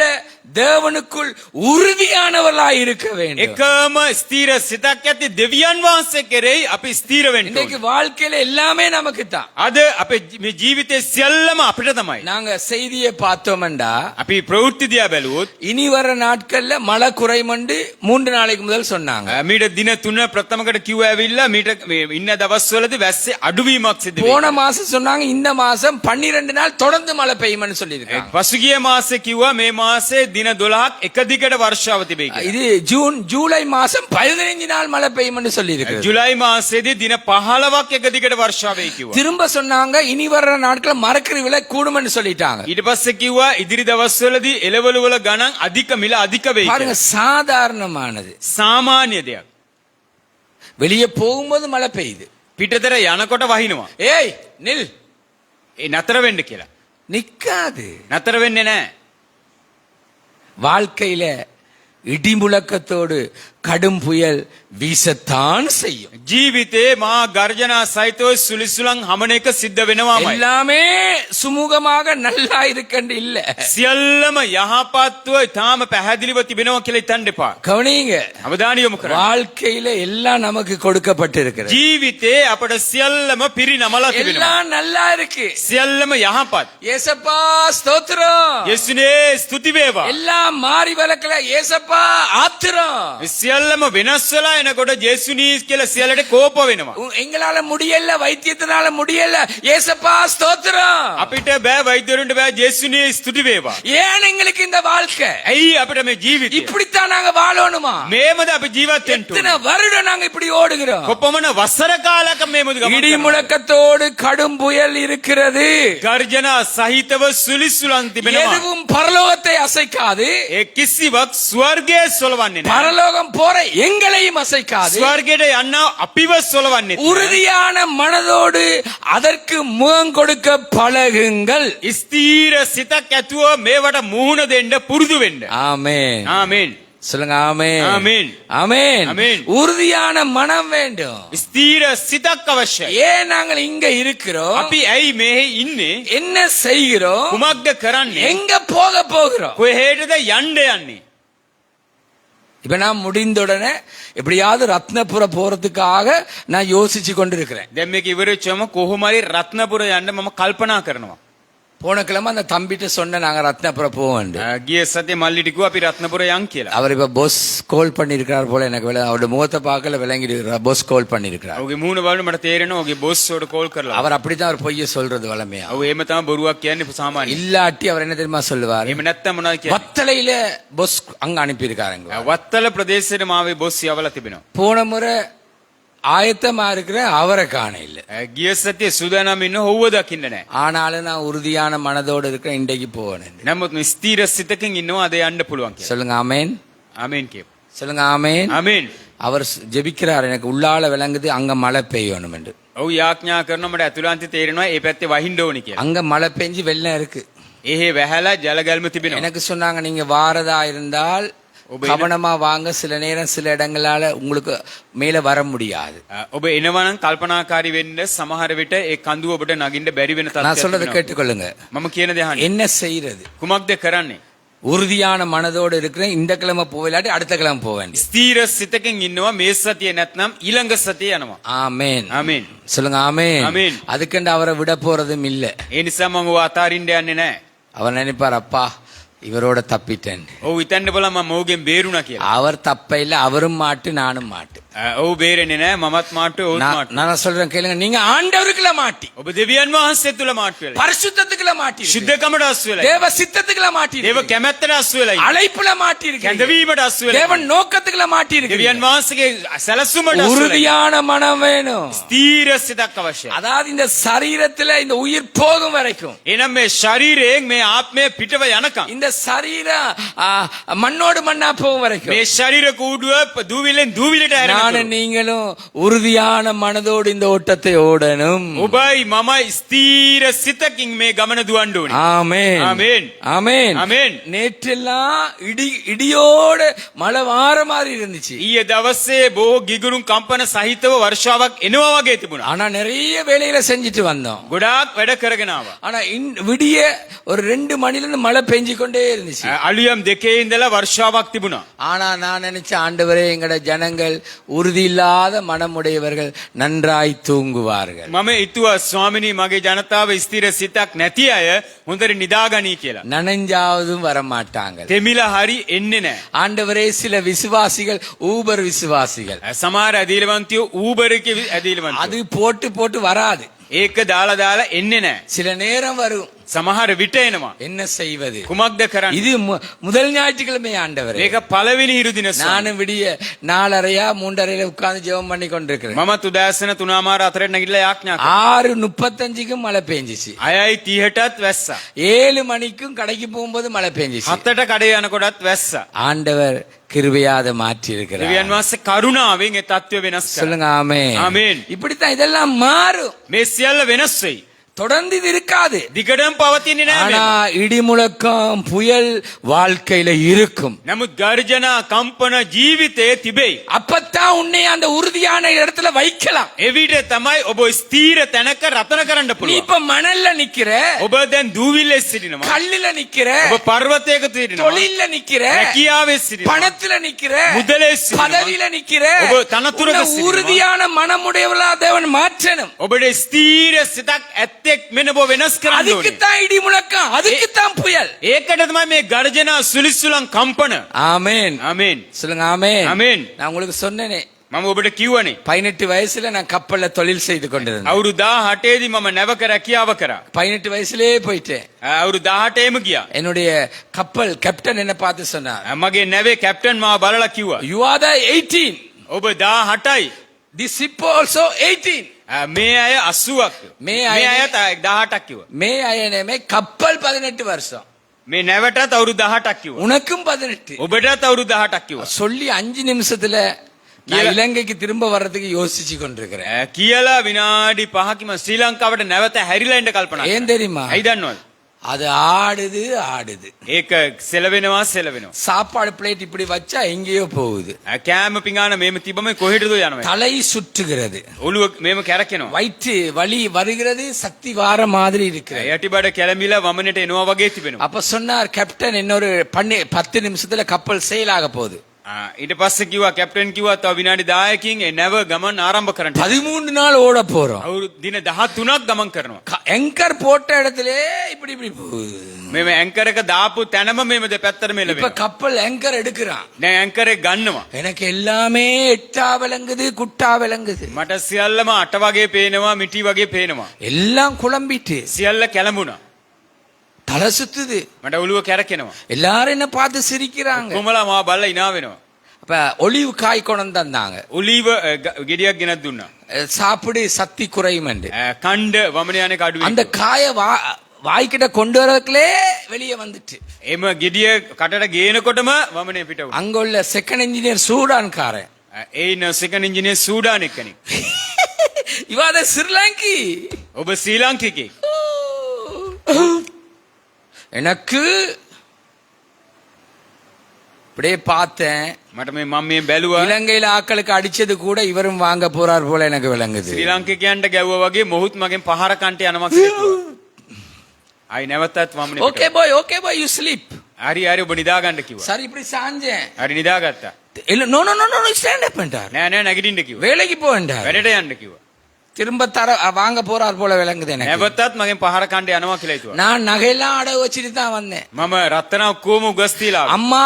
தேவனுக்குள் உறுதியானவர்களாய் இருக்க வேண்டும். එකම ස්ථීර සිතක් ඇති දෙවියන් වහන්සේ කෙරෙහි අපි ස්ථීර වෙන්න இன்னைக்கு ඕනේ. வாழ்க்கையில எல்லாமே நமக்கு தான். අද අපේ මේ ජීවිතේ සියල්ලම අපිට තමයි. நாங்க செய்தியை பார்த்தோம்டா, අපි ප්‍රවෘත්ති දිහා බැලුවොත් இனி வர நாட்கள்ல மழை குறைமண்டு 3 நாளைக்கு முதல் சொன்னாங்க. මීට දින 3 ප්‍රථමකට කිව්ව ඇවිල්ලා මීට ඉන්න දවස්වලදී වැස්සේ අඩුවීමක් සිද්ධ වෙයි. போன மாசம் சொன்னாங்க இந்த மாசம் 12 நாள் தொடர்ந்து மழை பெய்யும்னு சொல்லியிருக்காங்க. පසුගිය මාසේ කිව්වා මේ මාසේ දින 12ක් එක දිගට වර්ෂාව තිබෙයි කියලා. இது ஜூலை மாசம் 15 நாள் மழை பெய்யும்னு சொல்லியிருக்கு. ජුලයි මාසයේදී දින 15ක් එක දිගට වර්ෂාව වෙයි කිව්වා. திரும்ப சொன்னாங்க இனி வர்ற நாட்கள் மரக்கறி விலை கூடும்னு சொல்லிட்டாங்க. ඊට පස්සේ කිව්වා ඉදිරි දවස්වලදී එළවලු වල ගණන් අධික මිල අධික වෙයි பாருங்க, කියලා. சாதாரணமானது. සාමාන්‍ය දෙයක්. வெளியே போகும்போது மழை பெய்யுது. පිටතර යනකොට වහිනවා. ஏய் நில், ඒ නතර වෙන්න කියලා. நிக்காது. නතර වෙන්නේ නැහැ. வாழ்க்கையில இடிமுழக்கத்தோடு கடும் புயல் வீசத்தான் செய்யும். ජීවිතේ මා ගර්ජනා සහිතව සුලිසුලන් හමන එක සිද්ධ වෙනවාමයි. எல்லாமே சுமூகமாக நல்லா இருக்கண்டு இல்ல. සියල්ලම යහපත්ව තාම පැහැදිලිව තිබෙනවා කියලා හිතන්න එපා. கவனிங்க, අවධානය යොමු කරන්න. வாழ்க்கையில எல்லாம் நமக்கு கொடுக்கப்பட்டிருக்கிறது. ජීවිතේ අපට සියල්ලම පිරිනමලා තිබෙනවා. எல்லாம் நல்லா இருக்கு. සියල්ලම යහපත්. ஏசப்பா ஸ்தோத்திரம். යේසුනේ ස්තුති වේවා. எல்லாம் மாறி வளர்க்கல. ஏசப்பா ஆத்திரம். සියල්ලම වෙනස් වෙලා එනකොට ජේසුනී කියලා සියල්ලට කෝප වෙනවා. எங்களால முடியல, வைத்தியத்தினால முடியல. ஏசப்பா ஸ்தோத்திரம். අපිට බෑ වෛද්‍යවරුන්ට බෑ ජේසුනේ ස්තුති වේවා. ஏன் எங்களுக்கு இந்த வாழ்க்கை? ඇයි අපිට මේ ජීවිතය? இப்படித்தான் நாங்க வாழணுமா? මේමද අපි ජීවත් වෙන්න எத்தனை ඕනේ? வருடம் நாங்க இப்படி ஓடுகிறோம்? කොපමණ වසර කාලයක මේමද ගමන් இடி කරනවා? முழக்கத்தோடு கடும் புயல் இருக்கிறது. ගර්ජනා සහිතව සුලිසුලන් තිබෙනවා. எதுவும் பரலோகத்தை அசைக்காது. ඒ කිසිවක් ස්වර්ගයේ සොලවන්නේ නැහැ. பரலோகம் போற எங்களையும் அசைக்காது. ස්වර්ගයට යන්න අපිව සොලවන්නේ නැහැ. உறுதியான மனதோடு அதற்கு முகம் கொடுக்க பழகுங்கள். ස්ථීර සිතක් ඇතුව මේවට මුහුණ දෙන්න පුරුදු වෙන්න. ஆமென். ආමේන්. சொல்லுங்க ஆமென். ஆமென். ஆமென். ஆமென். உறுதியான மனம் வேண்டும். ස්ථීර සිතක් අවශ්‍යයි. ஏன் நாங்கள் இங்க இருக்கிறோம்? අපි ඇයි මෙහි ඉන්නේ? என்ன செய்கிறோம்? කුමක්ද කරන්නේ? எங்க போக போகிறோம்? කොහෙටද යන්න යන්නේ? இப்ப நான் முடிந்த உடனே எப்படியாவது ரத்னபுர போறதுக்காக நான் யோசிச்சு கொண்டிருக்கிறேன். දැන් මේක ඉවරෙච්චම කොහොමරි රත්නපුර යන්න මම කල්පනා කරනවා. போன கிழமை அந்த தம்பிட்ட சொன்ன நாங்க ரத்னபுர போவோம். ගිය සතියේ මල්ලිට කිව්වා අපි රත්නපුර යන් කියලා. அவர் இப்ப பொஸ் கால் பண்ணிருக்கிறார் போல எனக்கு அவருடைய முகத்தை பார்க்கல விளங்கி பொஸ் கால் பண்ணிருக்கிறார். ඔහුගේ මූණ බලන මට තේරෙනවා ඔහුගේ බොස් උඩ කෝල් කරලා. அவர் அப்படித்தான் அவர் பொய்ய சொல்றது வளமையா. ඔහු එහෙම තමයි බොරුවක් කියන්නේ සාමාන්‍යයෙන්. இல்லாட்டி அவர் என்ன தெரியுமா சொல்லுவார்? එහෙම නැත්තම් මොනවද කියන්නේ? வத்தளையில பொஸ் அங்க அனுப்பி இருக்காருங்க. වත්තල ප්‍රදේශයේ මාවේ බොස් යවලා තිබෙනවා. போன முறை ஆயத்தமா இருக்கிற அவரை காண இல்ல. ගිය සතියේ සූදානම් ඉන්න ඔහුව දකින්න නැහැ. ஆனாலும் நான் உறுதியான மனதோடு இருக்கிற இன்றைக்கு போவேன். නමුත් මේ ස්ථීර සිතකින් ඉන්නවා අද යන්න පුළුවන් කියලා. சொல்லுங்க ஆமென். ආමෙන් කියපු. சொல்லுங்க ஆமென். ආමෙන්. அவர் ஜெபிக்கிறார் எனக்கு உள்ளால விளங்குது அங்க மழை பெய்யணும் என்று. ඔහු යාඥා කරනවා මට ඇතුළාන්තේ තේරෙනවා ඒ පැත්තේ වහින්න ඕනි කියලා. அங்க மழை பெஞ்சு வெள்ளம் இருக்கு. එහෙ වැහැලා ජල ගැල්ම තිබෙනවා. எனக்கு சொன்னாங்க நீங்க வாரதா இருந்தால் கவனமா வாங்க, சில நேரம் சில இடங்களால உங்களுக்கு மேல வர முடியாது. ඔබ එනවා නම් කල්පනාකාරී වෙන්න සමහර විට ඒ කඳුව ඔබට නගින්න බැරි වෙන நான் තත්ත්වයක් சொல்றதை තිබෙනවා. கேட்டுக்கொள்ளுங்க. මම කියන දේ අහන්න. என்ன செய்யறது? කුමක්ද කරන්නේ? உறுதியான மனதோடு இருக்கிற இந்த கிழமை போவில்லாட்டி அடுத்த கிழமை போக வேண்டிய. ස්ථීර සිතකින් ඉන්නවා මේ සතියේ නැත්නම් ඊළඟ සතියේ යනවා. ஆமென். ආමෙන්. சொல்லுங்க ஆமென். ஆமென். அதுக்கண்டு அவரை விட போறதும் இல்ல. ඒ නිසා මම ඔහු අතාරින්න යන්නේ නැහැ. அவர் நினைப்பார் அப்பா இவரோட தப்பிட்டேன். ඔහු හිතන්න බලන්න මම ඔහුගෙන් බේරුණා කියලා. அவர் தப்ப இல்ல, அவரும் மாட்டு நானும் மாட்டு. ඔහු බේරෙන්නේ නැහැ මමත් මාට්ටු ඔහුත් මාට්ටු. நான் சொல்றேன் கேளுங்க, நீங்க ஆண்டவருக்குள்ள மாட்டி, ඔබ දෙවියන් වහන්සේ තුල මාට්ටු වෙලා. பரிசுத்தத்துக்குள்ள மாட்டி, ශුද්ධකමට අසු වෙලා. தேவ சித்தத்துக்குள்ள மாட்டி, දේව කැමැත්තට අසු වෙලා. அழைப்புல மாட்டி இருக்கு, කැඳවීමට අසු වෙලා. தேவன் நோக்கத்துக்குள்ள மாட்டி இருக்கு. දෙවියන් වහන්සේගේ සැලසුමට අසු වෙලා. உறுதியான மனம் வேணும். ස්ථීර සිතක් අවශ්‍යයි. அதாவது இந்த சரீரத்துல இந்த உயிர் போகும் வரைக்கும், එනම් මේ ශරීරයෙන් මේ ආත්මය පිටව යනකම් இந்த சரீரம் மண்ணோடு மண்ணா போகும் வரைக்கும், මේ ශරීර කූඩුව දූවිල්ලෙන් දූවිලට நானும் හැරෙනවා. நீங்களும் உறுதியான மனதோடு இந்த ஓட்டத்தை ஓடணும். ඔබයි මමයි ස්ථීර සිතකින් මේ ගමන දුවන්න ඕනේ. ஆமென். ஆமென். ஆமென். ஆமென். நேற்றெல்லாம் இடியோட மழை வார மாதிரி இருந்துச்சு. ඊයේ දවසේ බොහෝ ගිගුරුම් කම්පන සහිතව වර්ෂාවක් එනවා වගේ තිබුණා. ஆனா நிறைய வேலைகளை செஞ்சுட்டு வந்தோம். ගොඩාක් වැඩ කරගෙන ආවා. ஆனா விடிய ஒரு 2 மணில இருந்து மழை பெஞ்சு கொண்டே இருந்துச்சு. අලුයම් දෙකේ ඉඳලා වර්ෂාවක් තිබුණා. ஆனா நான் நினைச்ச ஆண்டவரே, எங்கட ஜனங்கள் உறுதி இல்லாத மனமுடையவர்கள் நன்றாய் தூங்குவார்கள். මම හිතුවා ස්වාමිනී මගේ ජනතාව ස්ථිර සිතක් නැති අය හොඳට නිදාගනී කියලා. நனைஞ்சாவதும் வர மாட்டாங்க. තෙමිලා හරි එන්නේ නැහැ. ஆண்டவரே, சில விசுவாசிகள் ஊபர் விசுவாசிகள், සමහර ඇදීලවන්තයෝ ඌබර් එකේ ඇදීලවන්තයෝ. அது போட்டு போட்டு வராது, ඒක දාලා දාලා එන්නේ නැහැ. சில நேரம் வரும். සමහර විට එනවා. என்ன செய்வது? කුමක්ද කරන්නේ? இது முதல் ஞாயிற்றுக்கிழமை ஆண்டவரே. මේක පළවෙනි හිරු දින. நானும் விடிய 4:30 3:30 உட்கார்ந்து ஜெபம் பண்ணி கொண்டிருக்கிறேன். මමත් උදෑසන 3:00 4ට නැගිටලා යාඥා කරා. 6:35க்கும் மழை பெஞ்சிச்சு. 6:30ටත් වැස්සා. 7 மணிக்கும் கடைக்கு போகும்போது மழை பெஞ்சிச்சு. 7ට කඩේ යනකොටත් වැස්සා. ஆண்டவர் கிருபையாத மாற்றி இருக்கிறார். දෙවියන් වහන්සේ කරුණාවෙන් ඒ தத்துவ වෙනස් කරා. சொல்லுங்க ஆமென். ආමෙන්. இப்படித்தான் இதெல்லாம் மாறும். මේ සියල්ල වෙනස් වෙයි. தொடர்ந்து இது இருக்காது. දිගටම පවතින්නේ නැහැ ஆனா මේක. இடி முழக்கம் புயல் வாழ்க்கையில இருக்கும். නමුත් ගර්ජනා කම්පන ජීවිතයේ තිබෙයි. அப்பத்தான் உன்னை அந்த உறுதியான இடத்துல வைக்கலாம். එවිට තමයි ඔබ ස්ථීර තැනක රතන කරන්න நீ පුළුවන්. இப்ப மணல்ல நிக்கிற, ඔබ දැන් දූවිල්ලේ සිටිනවා. கல்லுல நிக்கிற, ඔබ පර්වතයක සිටිනවා. தொழில்ல நிக்கிற, රැකියාවේ සිටිනවා. பணத்துல நிக்கிற, මුදලේ සිටිනවා. பதவியில நிக்கிற, ඔබ තනතුරක உன்னை සිටිනවා. உறுதியான மனமுடையவளா தேவன் மாற்றணும். ඔබට ස්ථීර සිතක් ඇත්තෙක් මෙන්න ඔබ වෙනස් කරන්න ඕනේ. அதுக்குத்தான் இடி முழக்கம், அதுக்குத்தான் புயல். ඒකට තමයි මේ ගර්ජනා සුලිසුලන් කම්පන. ஆமென். ආමෙන්. சொல்லுங்க ஆமென். ආමෙන්. நான் உங்களுக்கு சொன்னேனே, මම ඔබට කිව්වනේ 18 வயசுல நான் கப்பல்ல தொழில் செய்து கொண்டிருந்தேன். අවුරුදු 18 දී මම නැවක රැකියාව කරා. 18 வயசுலயே போயிட்டேன். අවුරුදු 18ේම ගියා. என்னுடைய கப்பல் கேப்டன் என்ன பார்த்து சொன்னார், මගේ නැවේ කැප්ටන් මාව බලලා කිව්වා. you are the 18, ඔබ 18යි. this ship also 18. මේ අය 80ක්. මේ මේ අය- අයත් 18ක් කිව්වා. மே அயனமே கப்பல் 18 வருஷம், මේ නැවටත් අවුරුදු 18ක් කිව්වා. உனக்கும் 18. ඔබටත් අවුරුදු 18ක් කිව්වා. சொல்லி 5 நிமிஷத்துல நான் இலங்கைக்கு திரும்ப வர்றதுக்கு யோசிச்சு கொண்டிருக்கிறேன். කියලා විනාඩි 5කින් ශ්‍රී ලංකාවට නැවත හැරිලා එන්න කල්පනා ஏன் කරා. தெரியுமா? ඇයි දන්නවද? அது ஆடுது ஆடுது. ඒක සෙලවෙනවා. சாப்பாடு பிளேட் இப்படி வச்சா எங்கேயோ போகுது. කෑම පිඟාන මේම තිබම කොහෙටද යනවා. தலை சுற்றுகிறது. ඔළුව මේම කැරකෙනවා. வயிற்று வலி வருகிறது, சக்தி வார மாதிரி இருக்கிறது. යටිබඩ කැළඹිලා වමනට එනවා වගේ තිබෙනවා. அப்ப சொன்னார் கேப்டன், இன்னொரு 10 நிமிஷத்துல கப்பல் செயலாக போகுது. ඊට පස්සේ කිව්වා කැප්ටන් කිව්වා තව විනාඩි 10කින් ඒ නැව ගමන් ආරම්භ කරන්න. 13 நாள் ஓட போறோம். අවුරුදු දින 13ක් ගමන් කරනවා. எங்கர் போட்ட இடத்திலே இப்படி இப்படி போகுது. මේ ඇන්කර් එක දාපු තැනම මේම දෙපැත්තට இப்ப මෙලවෙනවා. கப்பல் எங்கர் எடுக்கிறான். දැන් ඇන්කර් එක ගන්නවා. எனக்கு எல்லாமே எட்டா விளங்குது, குட்டா விளங்குது. මට සියල්ලම අට වගේ පේනවා, මිටි වගේ පේනවා. எல்லாம் குழம்பிட்டு සියල්ල කැළඹුණා. தலை சுத்துது. මට ඔළුව කැරකෙනවා. எல்லாரும் என்ன பார்த்து சிரிக்கிறாங்க. කොමලා මාව බලලා hina වෙනවා. அப்ப ஒலிவ் காய் கொண்டு வந்தாங்க. ඔලීව ගෙඩියක් ගෙනත් දුන්නා. சாப்பிடு சக்தி குறையுமென்று. කණ්ඩ වමන යන කඩුවේ. அந்த காய வாய்க்கிட்ட கொண்டு வரதுக்குள்ளே வெளியே வந்துட்டு. එම ගෙඩිය කටට ගේනකොටම වමනේ පිට වුණා. அங்க உள்ள செகண்ட் இன்ஜினியர் சூடான்காரன். ඒ සෙකන්ඩ් ඉන්ජිනියර් සූඩාන් එක්කෙනෙක්. இவாத ஸ்ரீலங்கி. ඔබ ශ්‍රී ලාංකිකයෙක්. எனக்கு அப்படியே பார்த்தேன். මට මම මේ බැලුවා. இலங்கையில ஆக்களுக்கு அடிச்சது கூட இவரும் வாங்க போறார் போல எனக்கு விளங்குது. ශ්‍රී ලාංකිකයන්ට ගැව්වා වගේ මොහුත් මගෙන් පහර කන්ට යනවා කියලා. ආයි නැවතත් වමනේ. Okay bye you sleep. හරි ඔබ නිදා ගන්න කිව්වා. சரி இப்படி சாஞ்சேன். හරි නිදාගත්තා. இல்ல நோ ஸ்டாண்ட் அப் என்றார். නෑ නැගිටින්න කිව්වා. வேலைக்கு போ என்றார். වැඩට යන්න කිව්වා. திரும்ப வாங்க போறார் போல விளங்குது எனக்கு. නැවතත් මගෙන් පහර කන්ට යනවා කියලා හිතුවා. நான் நகையெல்லாம் அடகு வச்சுட்டு தான் வந்தேன். මම රත්තරන් ඔක්කොම උගස් තියලා. அம்மா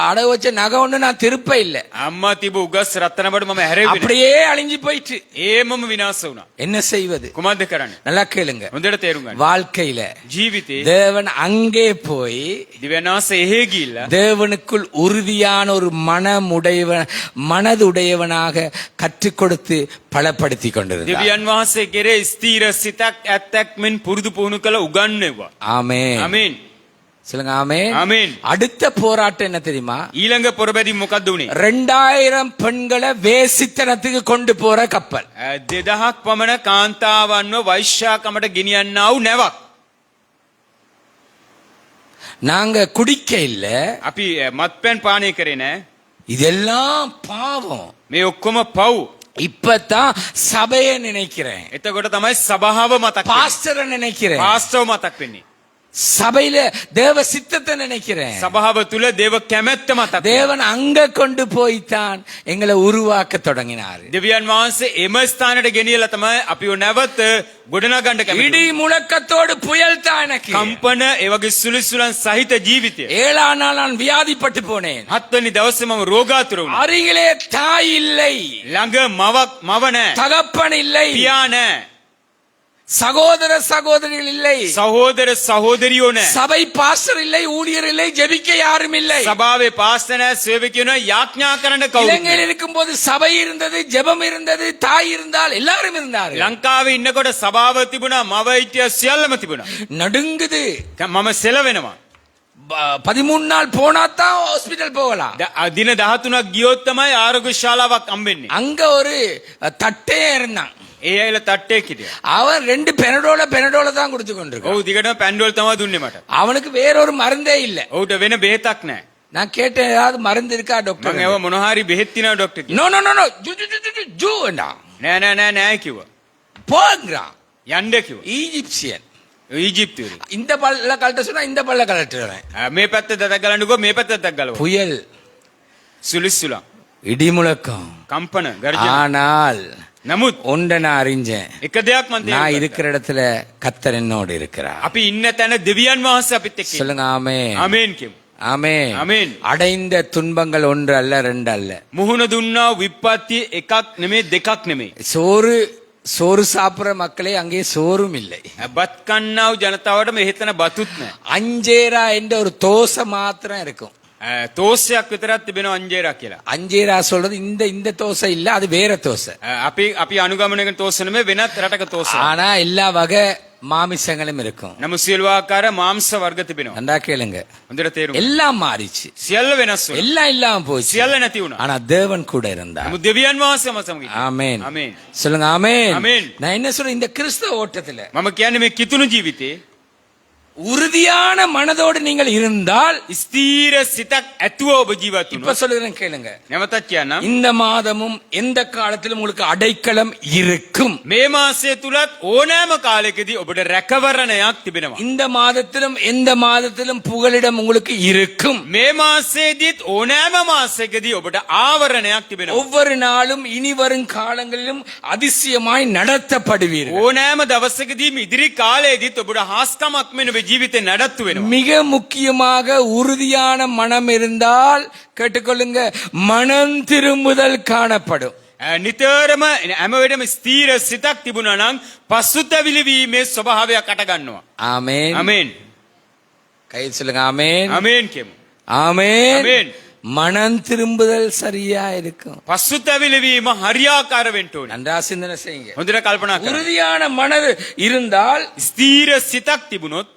அடகு வச்ச நகை ஒண்ணு நான் திருப்ப இல்ல. අම්මා තිබු උගස් රත්තරන් වලට මම හැරෙන්නේ. அப்படியே அழிஞ்சு போயிட்டு. ඒමම විනාශ වුණා. என்ன செய்வது? කොහොමද කරන්නේ? நல்லா கேளுங்க. හොඳට තේරුම් ගන්න. வாழ்க்கையில ජීවිතේ தேவன் அங்கே போய் දිව්‍යනාස එහෙ ගිහිල්ලා தேவனுக்குள் உறுதியான ஒரு மனதுடையவனாக கற்றுக் கொடுத்து பலப்படுத்தி கொண்டிருந்தார். දෙවියන් වහන්සේ කෙරේ ස්ථීර සිතක් ඇත්තක් මෙන් පුරුදු පුහුණු කළ උගන්වනවා. ஆமென். ආමේන්. சொல்லுங்க ஆமென். ආමේන්. அடுத்த போராட்டம் என்ன தெரியுமா? ඊළඟ පොරබැදි මොකද්ද උනේ? 2000 பெண்களை வேசித்தனத்துக்கு கொண்டு போற கப்பல். 2000ක් පමණ කාන්තාවන්ව වෛශ්‍යාකමට ගෙනියන්නා වූ නැවක්. நாங்க குடிக்க இல்ல. අපි මත්පැන් පානය කරේ නෑ. இதெல்லாம் பாவம். මේ ඔක්කොම පව්. இப்பதான் சபையை நினைக்கிறேன். එතකොට තමයි සභාව මතක් වෙන්නේ. பாஸ்டரை நினைக்கிறேன். පාස්ටර් මතක් වෙන්නේ. சபையில தேவ சித்தத்தை நினைக்கிறேன். සභාව තුල දේව කැමැත්ත මතක්. தேவன் அங்க கொண்டு போய்தான் எங்களை உருவாக்க தொடங்கினார். දෙවියන් වහන්සේ එම ස්ථානයට ගෙනියලා තමයි අපිව නැවත ගොඩනගන්න කැමති. இடி முழக்கத்தோடு புயல் தான் எனக்கு. කම්පන ඒ වගේ සුලිසුලන් සහිත ජීවිතය. 7ஆம் நாள் நான் வியாதிப்பட்டு போனேன். 7 වෙනි දවසේ මම රෝගාතුර වුණා. அருகிலே தாய் இல்லை, ළඟ මව නැහැ. தகப்பன் இல்லை, පියා නැහැ. சகோதர சகோதரிகள் இல்லை, සහෝදර සහෝදරියෝ නැහැ. சபை பாஸ்டர் இல்லை, ஊழியர் இல்லை, ஜெபிக்க யாரும் இல்லை. සභාවේ පාස්ටර් නැහැ, සේවකයෝ නැහැ, යාඥා කරන්න කවුරුත් இலங்கையில் නැහැ. இருக்கும்போது சபை இருந்தது, ஜெபம் இருந்தது, தாய் இருந்தால் எல்லாரும் இருந்தார்கள். ලංකාවේ ඉන්නකොට සභාව තිබුණා, මව හිටියා, සියල්ලම තිබුණා. நடுங்குது. මම සෙලවෙනවා. 13 நாள் போனாதான் ஹாஸ்பிடல் போகலாம். දින 13ක් ගියොත් තමයි ආරෝග්‍ය ශාලාවක් හම්බෙන්නේ. அங்க ஒரு தட்டையே இருந்தான். ඒ අයල තට්ටේ කිටියා. அவன் 2 பெனடோல தான் கொடுத்து கொண்டிருக்கான். ඔව් දිගටම පැන්ඩෝල් තමයි දුන්නේ මට. அவனுக்கு வேறொரு மருந்தே இல்ல. ඔහුට වෙන බෙහෙතක් නැහැ. நான் கேட்டேன், ஏதாவது மருந்து இருக்கா මම டாக்டர்? ඒව මොන හරි බෙහෙත් තියනවා ඩොක්ටර් කිව්වා. நோ ஜூ வேண்டாம். නෑ කිව්වා. போங்கிறான். යන්න කිව්වා. ஈஜிப்சியன். ඊජිප්තුවේ. இந்த பல்ல கழட்ட சொன்னா இந்த பல்ல கழட்டுறேன். මේ පැත්ත දතක් ගලන්නකෝ මේ පැත්ත දතක් ගලව. புயல், සුලිස්සුලා. இடி முழக்கம். කම්පන ගර්ජන. ஆனால் නමුත් ஒன்றை நான் அறிஞ்சேன். එක දෙයක් මම நான் තේරුම් இருக்கிற இடத்துல கர்த்தர் என்னோடு இருக்கிறார். අපි ඉන්න තැන දෙවියන් වහන්සේ අපිත් එක්ක. சொல்லுங்க ஆமென். ආමේන් කියමු. ஆமென். ආමේන්. அடைந்த துன்பங்கள் ஒன்று அல்ல, 2 அல்ல. මුහුණ දුන්නා විපත්ති එකක් නෙමෙයි දෙකක් නෙමෙයි. சோறு சாப்பிடுற மக்களே அங்கே சோறும் இல்லை. බත් කන්නාව ජනතාවට මෙහෙතන බතුත් නැහැ. அஞ்சேரா என்ற ஒரு தோசை மாத்திரம் இருக்கும். තෝසයක් විතරක් තිබෙනවා අංජේරා කියලා. அஞ்சேரா சொல்றது இந்த தோசை இல்ல, அது வேற தோசை. අපි අනුගමනය කරන තෝස නෙමෙයි වෙනත් රටක තෝස. ஆனா எல்லா வகை மாமிசங்களும் இருக்கும். නමුත් සියලු ආකාර මාංශ වර්ග තිබෙනවා. நல்லா கேளுங்க. හොඳට තේරුම්. எல்லாம் மாறிச்சு. සියල්ල වෙනස් වුණා. எல்லாம் இல்லாம போச்சு. සියල්ල නැති වුණා. ஆனா தேவன் கூட இருந்தார். නමුත් දෙවියන් වහන්සේ මම සමග හිටියා. ஆமென். ආමේන්. சொல்லுங்க ஆமென். ஆமென். நான் என்ன சொல்றேன், இந்த கிறிஸ்தவ ஓட்டத்துல මම කියන්නේ මේ කිතුණු ජීවිතේ உறுதியான மனதோடு நீங்கள் இருந்தால் ස්ථීර සිතක් ඇතුව ඔබ ජීවත් இப்ப වුණොත් சொல்லுகிறேன் கேளுங்க, නැවතත් කියන්නම් இந்த மாதமும் எந்த காலத்திலும் உங்களுக்கு அடைக்கலம் இருக்கும். මේ මාසය තුලත් ඕනෑම කාලයකදී ඔබට රැකවරණයක් තිබෙනවා. இந்த மாதத்திலும் எந்த மாதத்திலும் புகலிடம் உங்களுக்கு இருக்கும். මේ මාසයේදීත් ඕනෑම මාසයකදී ඔබට ආවරණයක් තිබෙනවා. ஒவ்வொரு நாளும் இனி வரும் காலங்களிலும் அதிசயமாய் நடத்தப்படுவீர்கள். ඕනෑම දවසකදීම ඉදිරි කාලයේදීත් ඔබට හාස්කමක් මෙන්න ඔබේ ජීවිතේ නඩත්තු වෙනවා. மிக முக்கியமாக உறுதியான மனம் இருந்தால் கேட்டுக்கொள்ளுங்க, மனம் திரும்புதல் காணப்படும். නිතරම හැම වෙලේම ස්ථීර සිතක් තිබුණා නම් පසුතැවිලි වීමේ ස්වභාවයක් අට ගන්නවා. ஆமென். ආමේන්. கை சொல்லுங்க ஆமென். ආමේන් කියමු. ஆமென். ආමේන්. மனம் திரும்புதல் சரியா இருக்கும். පසුතැවිලි වීම හරියාකාර වෙන්න ඕනේ. நன்றா சிந்தனை செய்யுங்க. හොඳට කල්පනා කරන්න. உறுதியான மனது இருந்தால் ස්ථීර සිතක් තිබුණොත්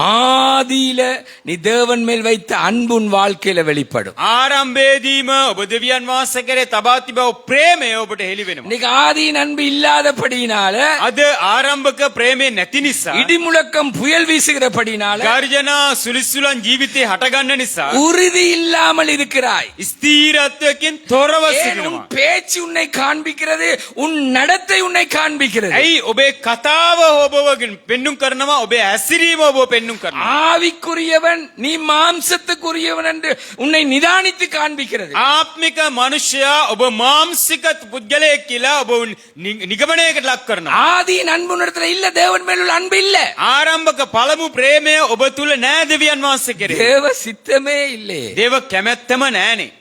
ஆதியில நீ தேவன் மேல் வைத்த அன்பு உன் வாழ்க்கையில வெளிப்படும். ආරම්භයේදීම ඔබ දෙවියන් වහන්සේ කරේ තබා තිබව ප්‍රේමය ඔබට හෙළි වෙනවා. இன்னைக்கு ஆதியின் அன்பு இல்லாதபடியினால, අද ආරම්භක ප්‍රේමය නැති නිසා, இடிமுழக்கம் புயல் வீசுகிறபடியினால ගර්ජනා සුලිසුලන් ජීවිතේ හටගන්න නිසා உறுதி இல்லாமல் இருக்கிறாய். ස්ථීරත්වයෙන් තොරව ஏன் உன் සිටිනවා. பேச்சு உன்னை காண்பிக்கிறது, உன் நடத்தை உன்னை காண்பிக்கிறது. ඇයි ඔබේ කතාව ඔබවගෙන් පෙන්눔 කරනවා, ඔබේ ඇසිරීම ඔබ පෙන්눔 කරනවා. ஆவிக்குரியவன் நீ மாம்சத்துக்குரியவன் என்று உன்னை நிதானித்து காண்பிக்கிறது. ආත්මික මනුෂ්‍යයා ඔබ මාංශික පුද්ගලයෙක් කියලා ඔබ නිගමනයකට ලක් කරනවා. ஆதியின் அன்பு உன்னிடத்துல இல்ல, தேவன் மேல் உள்ள அன்பு இல்ல, ආරම්භක පළමු ප්‍රේමය ඔබ තුල නෑ දෙවියන් වහන්සේ කෙරේ. தேவ சித்தமே இல்லை. දේව කැමැත්තම නෑනේ.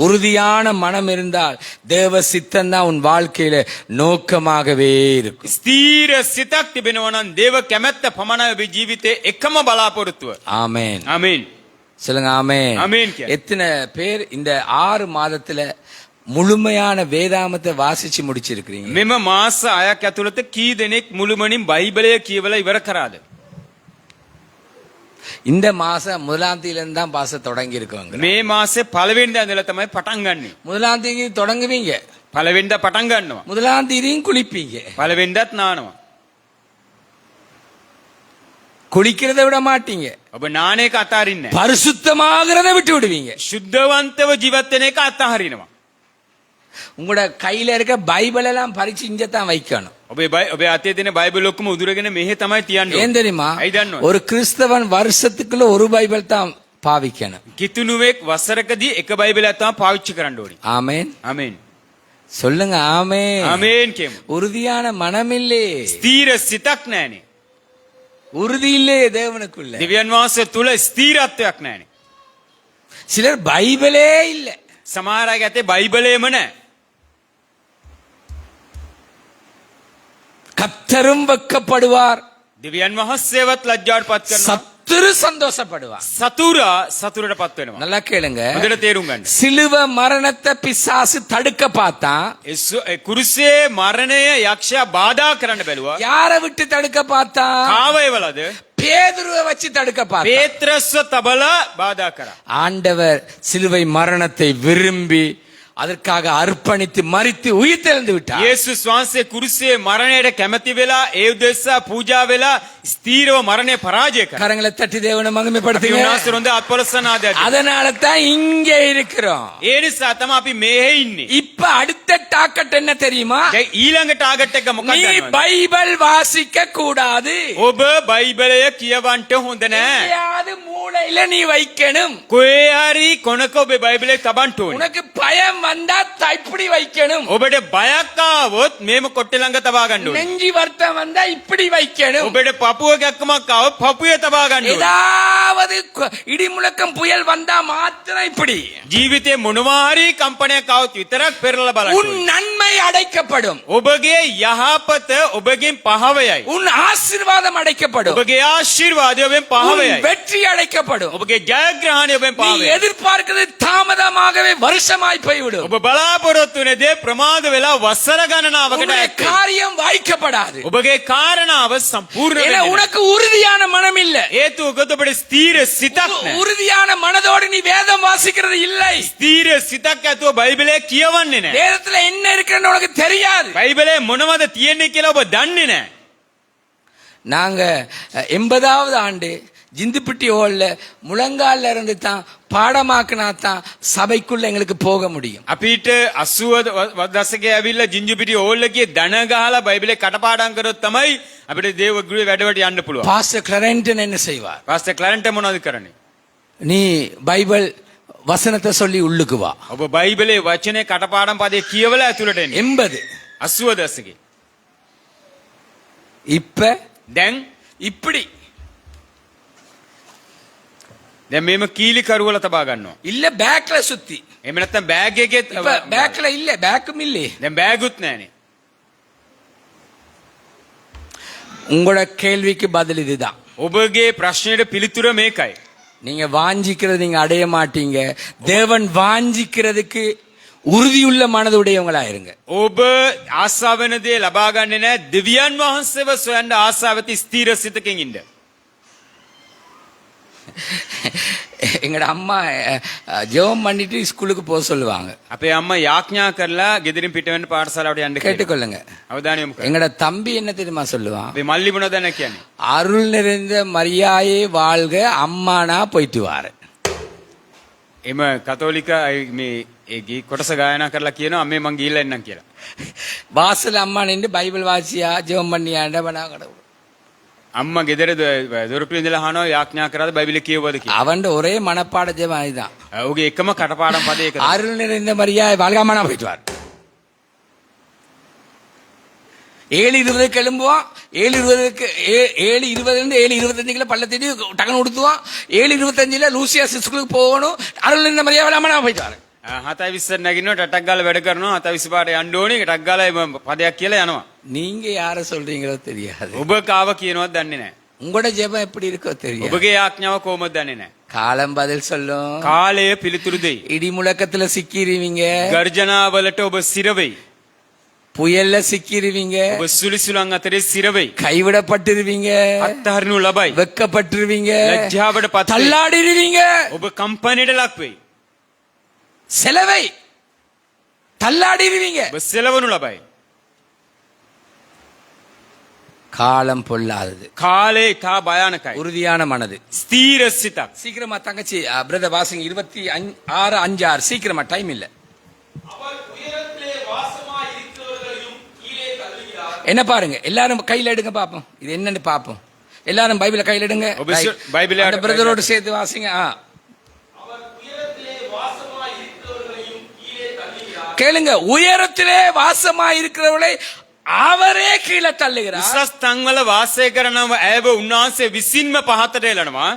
உறுதியான மனம் இருந்தால் தேவ சித்தம் தான் உன் வாழ்க்கையில நோக்கமாகவே இருக்கும். ස්ථීර සිතක් තිබෙනවා නම් දේව කැමැත්ත පමණයි ඔබේ ජීවිතේ එකම බලාපොරොත්තුව. ஆமென். ආමේන්. சொல்லுங்க ஆமென். ஆமென் கேளு. எத்தனை பேர் இந்த 6 மாதத்துல முழுமையான வேதாமத்தை வாசிச்சு முடிச்சிருக்கிறீங்க? මෙම මාස 6ක් ඇතුළත කී දෙනෙක් මුළුමනින් බයිබලය කියවලා ඉවර කරාද? இந்த மாசம் 1ஆம் தேதியிலிருந்து தான் பாச தொடங்கி இருக்கவங்க. මේ මාසේ පළවෙනිදා ඉඳලා තමයි පටන් ගන්නෙ. 1ஆம் தேதி தொடங்குவீங்க, පළවෙනිදා පටන් ගන්නවා. 1ஆம் தேதியும் குளிப்பீங்க. පළවෙනිදාත් නානවා. குளிக்கிறத விட மாட்டீங்க, ඔබ නාන එක අතාරින්නේ නැහැ. பரிசுத்தமாகிறத விட்டு விடுவீங்க. සුද්ධවන්තව ජීවත් වෙන එක අතහරිනවා. உங்களோட கையில இருக்க பைபிள் எல்லாம் பறிச்சு இங்க தான் வைக்கணும். ඔබේ අතේ තියෙන බයිබල් ඔක්කොම උදුරගෙන මෙහෙ තමයි තියන්න ஏன் ඕනේ. தெரியுமா? ඇයි දන්නවද? ஒரு கிறிஸ்தவன் வருஷத்துக்குள்ள ஒரு பைபிள் தான் பாவிக்கணும். කිතුණුවෙක් වසරකදී එක බයිබලයක් තමයි පාවිච්චි කරන්න ඕනේ. ஆமென். ආමේන්. சொல்லுங்க ஆமென். ආමේන් කියමු. உறுதியான மனம் இல்லே, ස්ථීර සිතක් නැහනේ. உறுதி இல்லே தேவனுக்குள்ள. දෙවියන් වහන්සේ තුල ස්ථීරත්වයක් නැහනේ. சிலர் பைபிளே இல்ல. සමහර අය ඇතේ බයිබලයේම නැහැ. கர்த்தரும் வெட்கப்படுவார், දෙවියන් වහන්සේවත් ලැජ්ජාවටපත් කරනවා. சத்துரு சந்தோஷப்படுவார். සතුරා සතුටටපත් වෙනවා. நல்லா கேளுங்க, හොඳට තේරුම් ගන්න. சிலுவ மரணத்தை பிசாசு தடுக்க பார்த்தான். කුරුසේ මරණය යක්ෂයා බාධා කරන්න බැලුවා. யாரை விட்டு தடுக்க பார்த்தான்? කාවයවලද? பேதுருவை வச்சு தடுக்க பார்த்தான். පේත්‍රස්ව තබලා බාධා කරා. ஆண்டவர் சிலுவை மரணத்தை விரும்பி அதற்காக அர்ப்பணித்து மரித்து உயிர்த்தெழுந்து விட்டார். යේසුස් වහන්සේ කුරුසේ මරණයට කැමති වෙලා ඒ උදෙසා පූජා වෙලා ස්ථීරව මරණය පරාජය කරා. கரங்களை தட்டி தேவனை අපි மகிமைப்படுத்துங்க. උන්වහන්සේ හොඳ අත්පොලසනාදයක්. அதனால தான் இங்க இருக்கிறோம். ඒ නිසා තමයි අපි මෙහෙ ඉන්නේ. இப்ப அடுத்த டாக்கெட் என்ன தெரியுமா? දැන් ඊළඟ ටාගට් එක මොකක්ද நீ දන්නවද? பைபிள் வாசிக்க கூடாது. ඔබ බයිබලය කියවන්න හොඳ නැහැ. எங்கேயாவது மூலையில நீ வைக்கணும். කොහේ හරි කොනක ඔබේ බයිබලය තබන්න ඕනේ. உனக்கு பயம் வந்தா இப்படி வைக்கணும். ඔබට බයක් ආවොත් මේම කොට්ටේ ළඟ තබා ගන්න ඕනේ. நெஞ்சி வருத்தம் வந்தா இப்படி வைக்கணும். ඔබට පපුව ගැක්කමක් ආවොත් පපුවේ තබා ගන්න ඕනේ. ஏதாவது இடி முழக்கம் புயல் வந்தா மாத்திரம் இப்படி. ජීවිතේ මොනවා හරි කම්පනයක් ආවොත් විතරක් පෙරලා බලන්න உன் ඕනේ. நன்மை அடைக்கப்படும். ඔබගේ යහපත ඔබගෙන් පහවයයි. உன் ஆசீர்வாதம் அடைக்கப்படும். ඔබගේ ආශිර්වාදය ඔබෙන් உன் පහවයයි. வெற்றி அடைக்கப்படும். ඔබගේ ජයග්‍රහණය ඔබෙන් நீ පහවයයි. எதிர்பார்க்கிறது தாமதமாகவே வருஷமாய் போய்விடும். ඔබ බලාපොරොත්තු වෙන දේ ප්‍රමාද වෙලා වසර ගණනාවකට உன்னுடைய ඇති. காரியம் வாய்க்கப்படாது. ඔබගේ කාරණාව සම්පූර්ණ ஏன்னா වෙන්නේ உனக்கு உறுதியான மனம் இல்ல. හේතුව ඔබට ස්ථීර සිතක් නැහැ. உறுதியான மனதோடு நீ வேதம் வாசிக்கிறது இல்லை. ස්ථීර සිතක් ඇතුව බයිබලය කියවන්නේ නැහැ. வேதத்துல என்ன இருக்குன்னு உனக்கு தெரியாது. බයිබලයේ මොනවද තියෙන්නේ කියලා ඔබ දන්නේ නැහැ. நாங்க 80வது ஆண்டு ஜிந்துப்பிட்டி ஹோல்ல முழங்கால்ல இருந்து தான் பாடமாக்குனா தான் சபைக்குள்ள எங்களுக்கு போக முடியும். අපිට 80 දශකයේ ඇවිල්ලා ජින්ජුපිටි හෝල් එකේ දන ගහලා බයිබලේ කටපාඩම් කරොත් තමයි අපිට දේව ගෘහේ වැඩවට යන්න පුළුවන්. பாஸ்டர் கிளரன்டன் என்ன செய்வார்? පාස්ටර් ක්ලරන්ට් මොනවද කරන්නේ? நீ பைபிள் வசனத்தை சொல்லி உள்ளுக்கு வா. ඔබ බයිබලේ වචනේ කටපාඩම් පදේ කියවලා ඇතුළට එන්න. 80 80 දශකේ. இப்ப දැන් இப்படி දැන් මේම කීලි කරුවල තබා ගන්නවා. இல்ல பேக்ல சுத்தி. එහෙම නැත්නම් බෑග් එකේ இப்ப பேக்ல இல்ல, பேக்கும் இல்லையே. දැන් බෑගුත් නැහනේ. உங்களோட கேள்விக்கு பதில் இதுதான். ඔබගේ ප්‍රශ්නෙට පිළිතුර මේකයි. நீங்க வாஞ்சிக்கிறது நீங்க அடைய மாட்டீங்க. தேவன் வாஞ்சிக்கிறதுக்கு உறுதியுள்ள மனதுடையவங்களா இருங்க. ඔබ ආශාව වෙන දේ ලබා ගන්නේ නැහැ. දෙවියන් වහන්සේව සොයන්න ආශාව ඇති ස්ථීර සිතකින් ඉන්න. எங்கட அம்மா ஜெபம் பண்ணிட்டு ஸ்கூலுக்கு போக சொல்லுவாங்க. අපේ අම්මා යාඥා කරලා ගෙදරින් පිට වෙන්න පාඨශාලාවට යන්න කියලා. கேட்டுக்கொள்ளுங்க. අවධානය යොමු කරන්න. எங்கட தம்பி என்ன தெரியுமா சொல்லுவான்? අපේ මල්ලි මොනවද කියන්නේ? அருள் நிறைந்த மரியாயே வாழ்க அம்மானா போயிட்டு வாரு. එම කතෝලික මේ ඒ ගී කොටස ගායනා කරලා කියනවා අම්මේ මං ගිහිල්ලා එන්නම් කියලා. வாசல் அம்மா நின்று பைபிள் வாசியா ஜெபம் பண்ணியாண்ட பண்ணா கடவுள். අම්මා ගෙදර දොරටුවේ ඉඳලා අහනවා යාඥා කරාද බයිබලේ කියවද කියලා. அவன் ஒரே மனப்பாட ஜெபம் இதுதான். ඔහුගේ එකම කටපාඩම් පදේ ඒක. அருள் நிறைந்த மரியாயே வாழ்க அம்மானா போயிட்டு வாரு. 7:20 எழும்புவான். 7:20 7:20 7:25 பல்ல தேடி டக்குன்னு கொடுத்துவான். 7:25 லூசியா ஸ்கூலுக்கு போகணும். அருள் நிறைந்த மரியாதை அம்மானா போயிட்டு வாரு. 7:20 නැගිනවා ටටක් ගාලා වැඩ කරනවා. 7:20 පාට යන්න ඕනේ. ටටක් ගාලා පදයක් කියලා යනවා. நீங்க யார சொல்றீங்களோ தெரியாது. ඔබ කාව කියනවත් දන්නේ නැහැ. உங்களோட ஜெபம் எப்படி இருக்கோ தெரியாது. ඔබගේ යාඥාව කොහොමද දන්නේ නැහැ. காலம் பதில் சொல்லும். කාලය පිළිතුරු දෙයි. இடி முழக்கத்துல சிக்கிருவீங்க. ගර්ජනාවලට ඔබ සිර වෙයි. புயல்ல சிக்கிருவீங்க. ඔබ සුලිසුලන් අතරේ සිර වෙයි. கைவிடப்பட்டிருவீங்க. අත්හරිනු ලබයි. வெக்கப்பட்டிருவீங்க. ලැජ්ජාවට පත් වෙයි. தள்ளாடிருவீங்க. ඔබ කම්පැනිට ලක් වෙයි. செலவை தள்ளாடிருவீங்க. ඔබ සෙලවනු ලබයි. காலம் பொல்லாதது. කාලේ ඉතා භයානකයි. உறுதியான மனது. ස්ථීර සිතක්. சீக்கிரமா தங்கச்சி பிரதர் வாசிங்க 26:5 சீக்கிரமா டைம் இல்ல. அவர் உயரத்திலே வாசமாய் இருக்கிறவர்களையும் கீழே தள்ளுகிறார். என்ன பாருங்க, எல்லாரும் கையில எடுங்க பாப்போம். இது என்னன்னு பாப்போம். எல்லாரும் பைபிளை கையில எடுங்க. பைபிளை அந்த பிரதரோட சேர்த்து வாசிங்க. அவர் உயரத்திலே வாசமாய் இருக்கிறவர்களையும் கீழே தள்ளுகிறார். கேளுங்க, உயரத்திலே வாசமாய் இருக்கிறவர்களை அவரே கீழே தள்ளுகிறார். උසස් තන්වල වාසය කරනව ඇව උන්වහන්සේ විසින්ම පහතට එළනවා.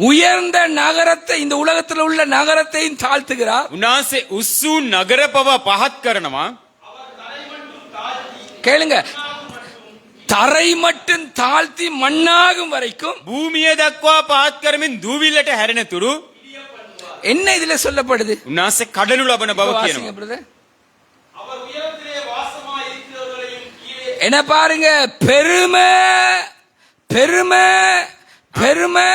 உயர்ந்த நகரத்தை, இந்த உலகத்தில் உள்ள நகரத்தையும் தாழ்த்துகிறார். උන්වහන්සේ උස්සු නගර පව පහත් කරනවා. கேளுங்க, தரை மட்டும் தாழ்த்தி மண்ணாகும் வரைக்கும் භූමිය දක්වා පහත් කරමින් දූවිල්ලට හැරෙන තුරු என்ன இதுல சொல்லப்படுது? උන්වහන්සේ කඩනු ලබන බව வாசிங்க කියනවා. பிரதர். அவர் உயரத்திலே வாசமாய் இருக்கிறவர்களையும் கீழே என்ன பாருங்க, பெருமை பெருமை பெருமை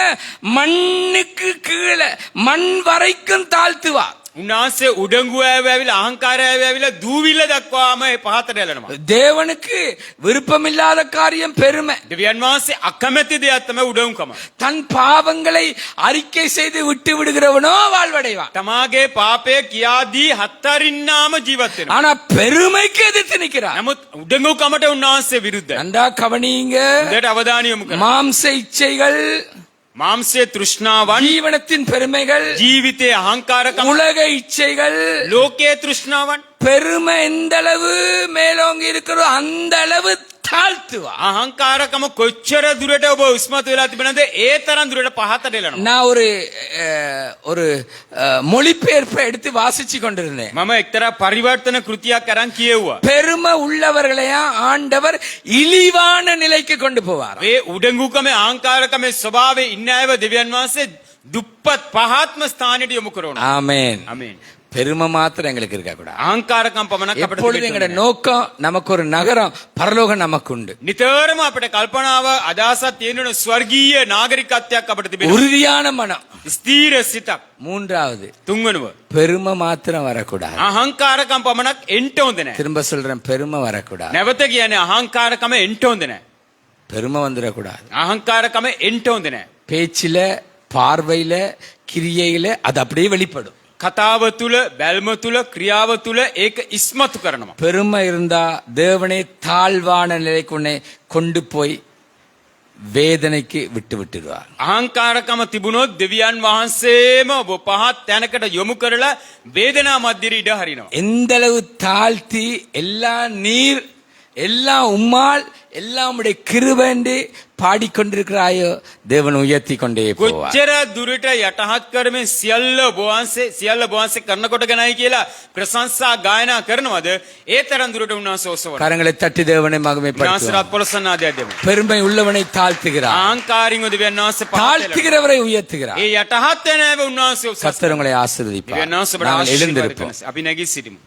மண்ணுக்கு கீழே மண் வரைக்கும் தாழ்த்துவா. උන්වහන්සේ උඩඟු ඇවිල්ලා අහංකාරය ඇවිල්ලා දූවිල්ල දක්වාම පහතට එළනවා. தேவனுக்கு விருப்பமில்லாத காரியம் பெருமை. දෙවියන් වහන්සේ අකමැති දෙයක් තමයි උඩඟුකම. தன் பாவங்களை அறிக்கை செய்து விட்டு விடுகிறவனோ வாழ்வடைவான். තමාගේ පාපය කියාදී හත්තරින්නාම ජීවත් වෙනවා. ஆனா பெருமைக்கு எதிர்த்து நிற்கிறான். නමුත් උඩඟුකමට උන්වහන්සේ විරුද්ධයි. நன்றா கவனியுங்க. හොඳට අවධානය යොමු කරන්න. மாம்ச இச்சைகள், මාංශයේ තෘෂ්ණාවන්, ஜீவனத்தின் பெருமைகள், ජීවිතයේ අහංකාරකම, உலக இச்சைகள், ලෝකයේ තෘෂ්ණාවන්, பெருமை எந்த அளவு மேலோங்கி இருக்கிறோ அந்த அளவு தாழ்த்துவா. අහංකාරකම කොච්චර දුරට ඔබ උස්මතු වෙලා තිබෙනද ඒ තරම් දුරට පහතට එළනවා. நான் ஒரு மொழிபெயர்ப்பை எடுத்து வாசிச்சு கொண்டிருந்தேன். මම එක්තරා පරිවර්තන කෘතියක් අරන් කියෙව්වා. பெருமை உள்ளவர்களையா ஆண்டவர் இழிவான நிலைக்கு கொண்டு போவார். මේ උඩඟුකමේ අහංකාරකමේ ස්වභාවයේ ඉන්න අයව දෙවියන් වහන්සේ දුප්පත් පහත්ම ස්ථානයට යොමු කරනවා. ஆமென். ආමේන්. பெருமை மாத்திரம் எங்களுக்கு இருக்க கூடாது. අහංකාරකම් පමණක් අපිට எப்பொழுது තිබෙන්න எங்களோட ඕනේ. நோக்கம் நமக்கு ஒரு நகரம் பரலோகம் நமக்கு உண்டு. නිතරම අපිට කල්පනාව අදහසක් තියෙන ස්වර්ගීය නාගරිකත්වයක් අපිට තිබෙනවා. உறுதியான மனம். ස්ථීර සිතක්. மூன்றாவது තුන්වෙනුව பெருமை மாத்திரம் வரக்கூடாது. අහංකාරකම් පමණක් එන්ට හොඳ නැහැ. திரும்ப சொல்றேன், பெருமை வரக்கூடாது. නැවත කියන්නේ අහංකාරකම එන්ට හොඳ නැහැ. பெருமை வந்துடக்கூடாது. අහංකාරකම එන්ට හොඳ නැහැ. பேச்சில, பார்வையில, கிரியையில அது அப்படியே வெளிப்படும். කතාව තුල, බැල්ම තුල, ක්‍රියාව තුල ඒක ඉස්මතු කරනවා. பெருமை இருந்தா தேவனே தாழ்வான நிலைக்கு உன்னை கொண்டு போய் வேதனைக்கு விட்டு விட்டுடுவார். අහංකාරකම තිබුණොත් දෙවියන් වහන්සේම ඔබ පහත් තැනකට යොමු කරලා වේදනා මැදිරි ඉඩ හරිනවා. எந்த அளவு தாழ்த்தி எல்லா நீர் எல்லாம் உம்மால் எல்லாம் உடைய கிருபைண்டு பாடிக்கொண்டிருக்கிறாயோ தேவன் உயர்த்தி கொண்டே போவார். කොච්චර දුරට යටහත් කරමින් සියල්ල බෝවන්සේ කරනකොට ගණයි කියලා ප්‍රශංසා ගායනා කරනවද ඒ තරම් දුරට උන්වහන්සේ ඔසවනවා. கரங்களை தட்டி தேவனை மகிமைப்படுத்துவார். නාසරත් පොළසන්න ආදයක් දෙමු. பெருமை உள்ளவனை தாழ்த்துகிறார், අහංකාරින් දෙවියන් වහන්සේ පහත් වෙලා. தாழ்த்துகிறவரை உயர்த்துகிறார். ඒ යටහත් වෙනව උන්වහන්සේ ඔසවනවා. கர்த்தர் உங்களை ஆசீர்வதிப்பார். දෙවියන් වහන්සේ ඔබට நாங்கள் ආශිර්වාද எழுந்திருப்போம். කරනවා. අපි නැගී සිටිමු.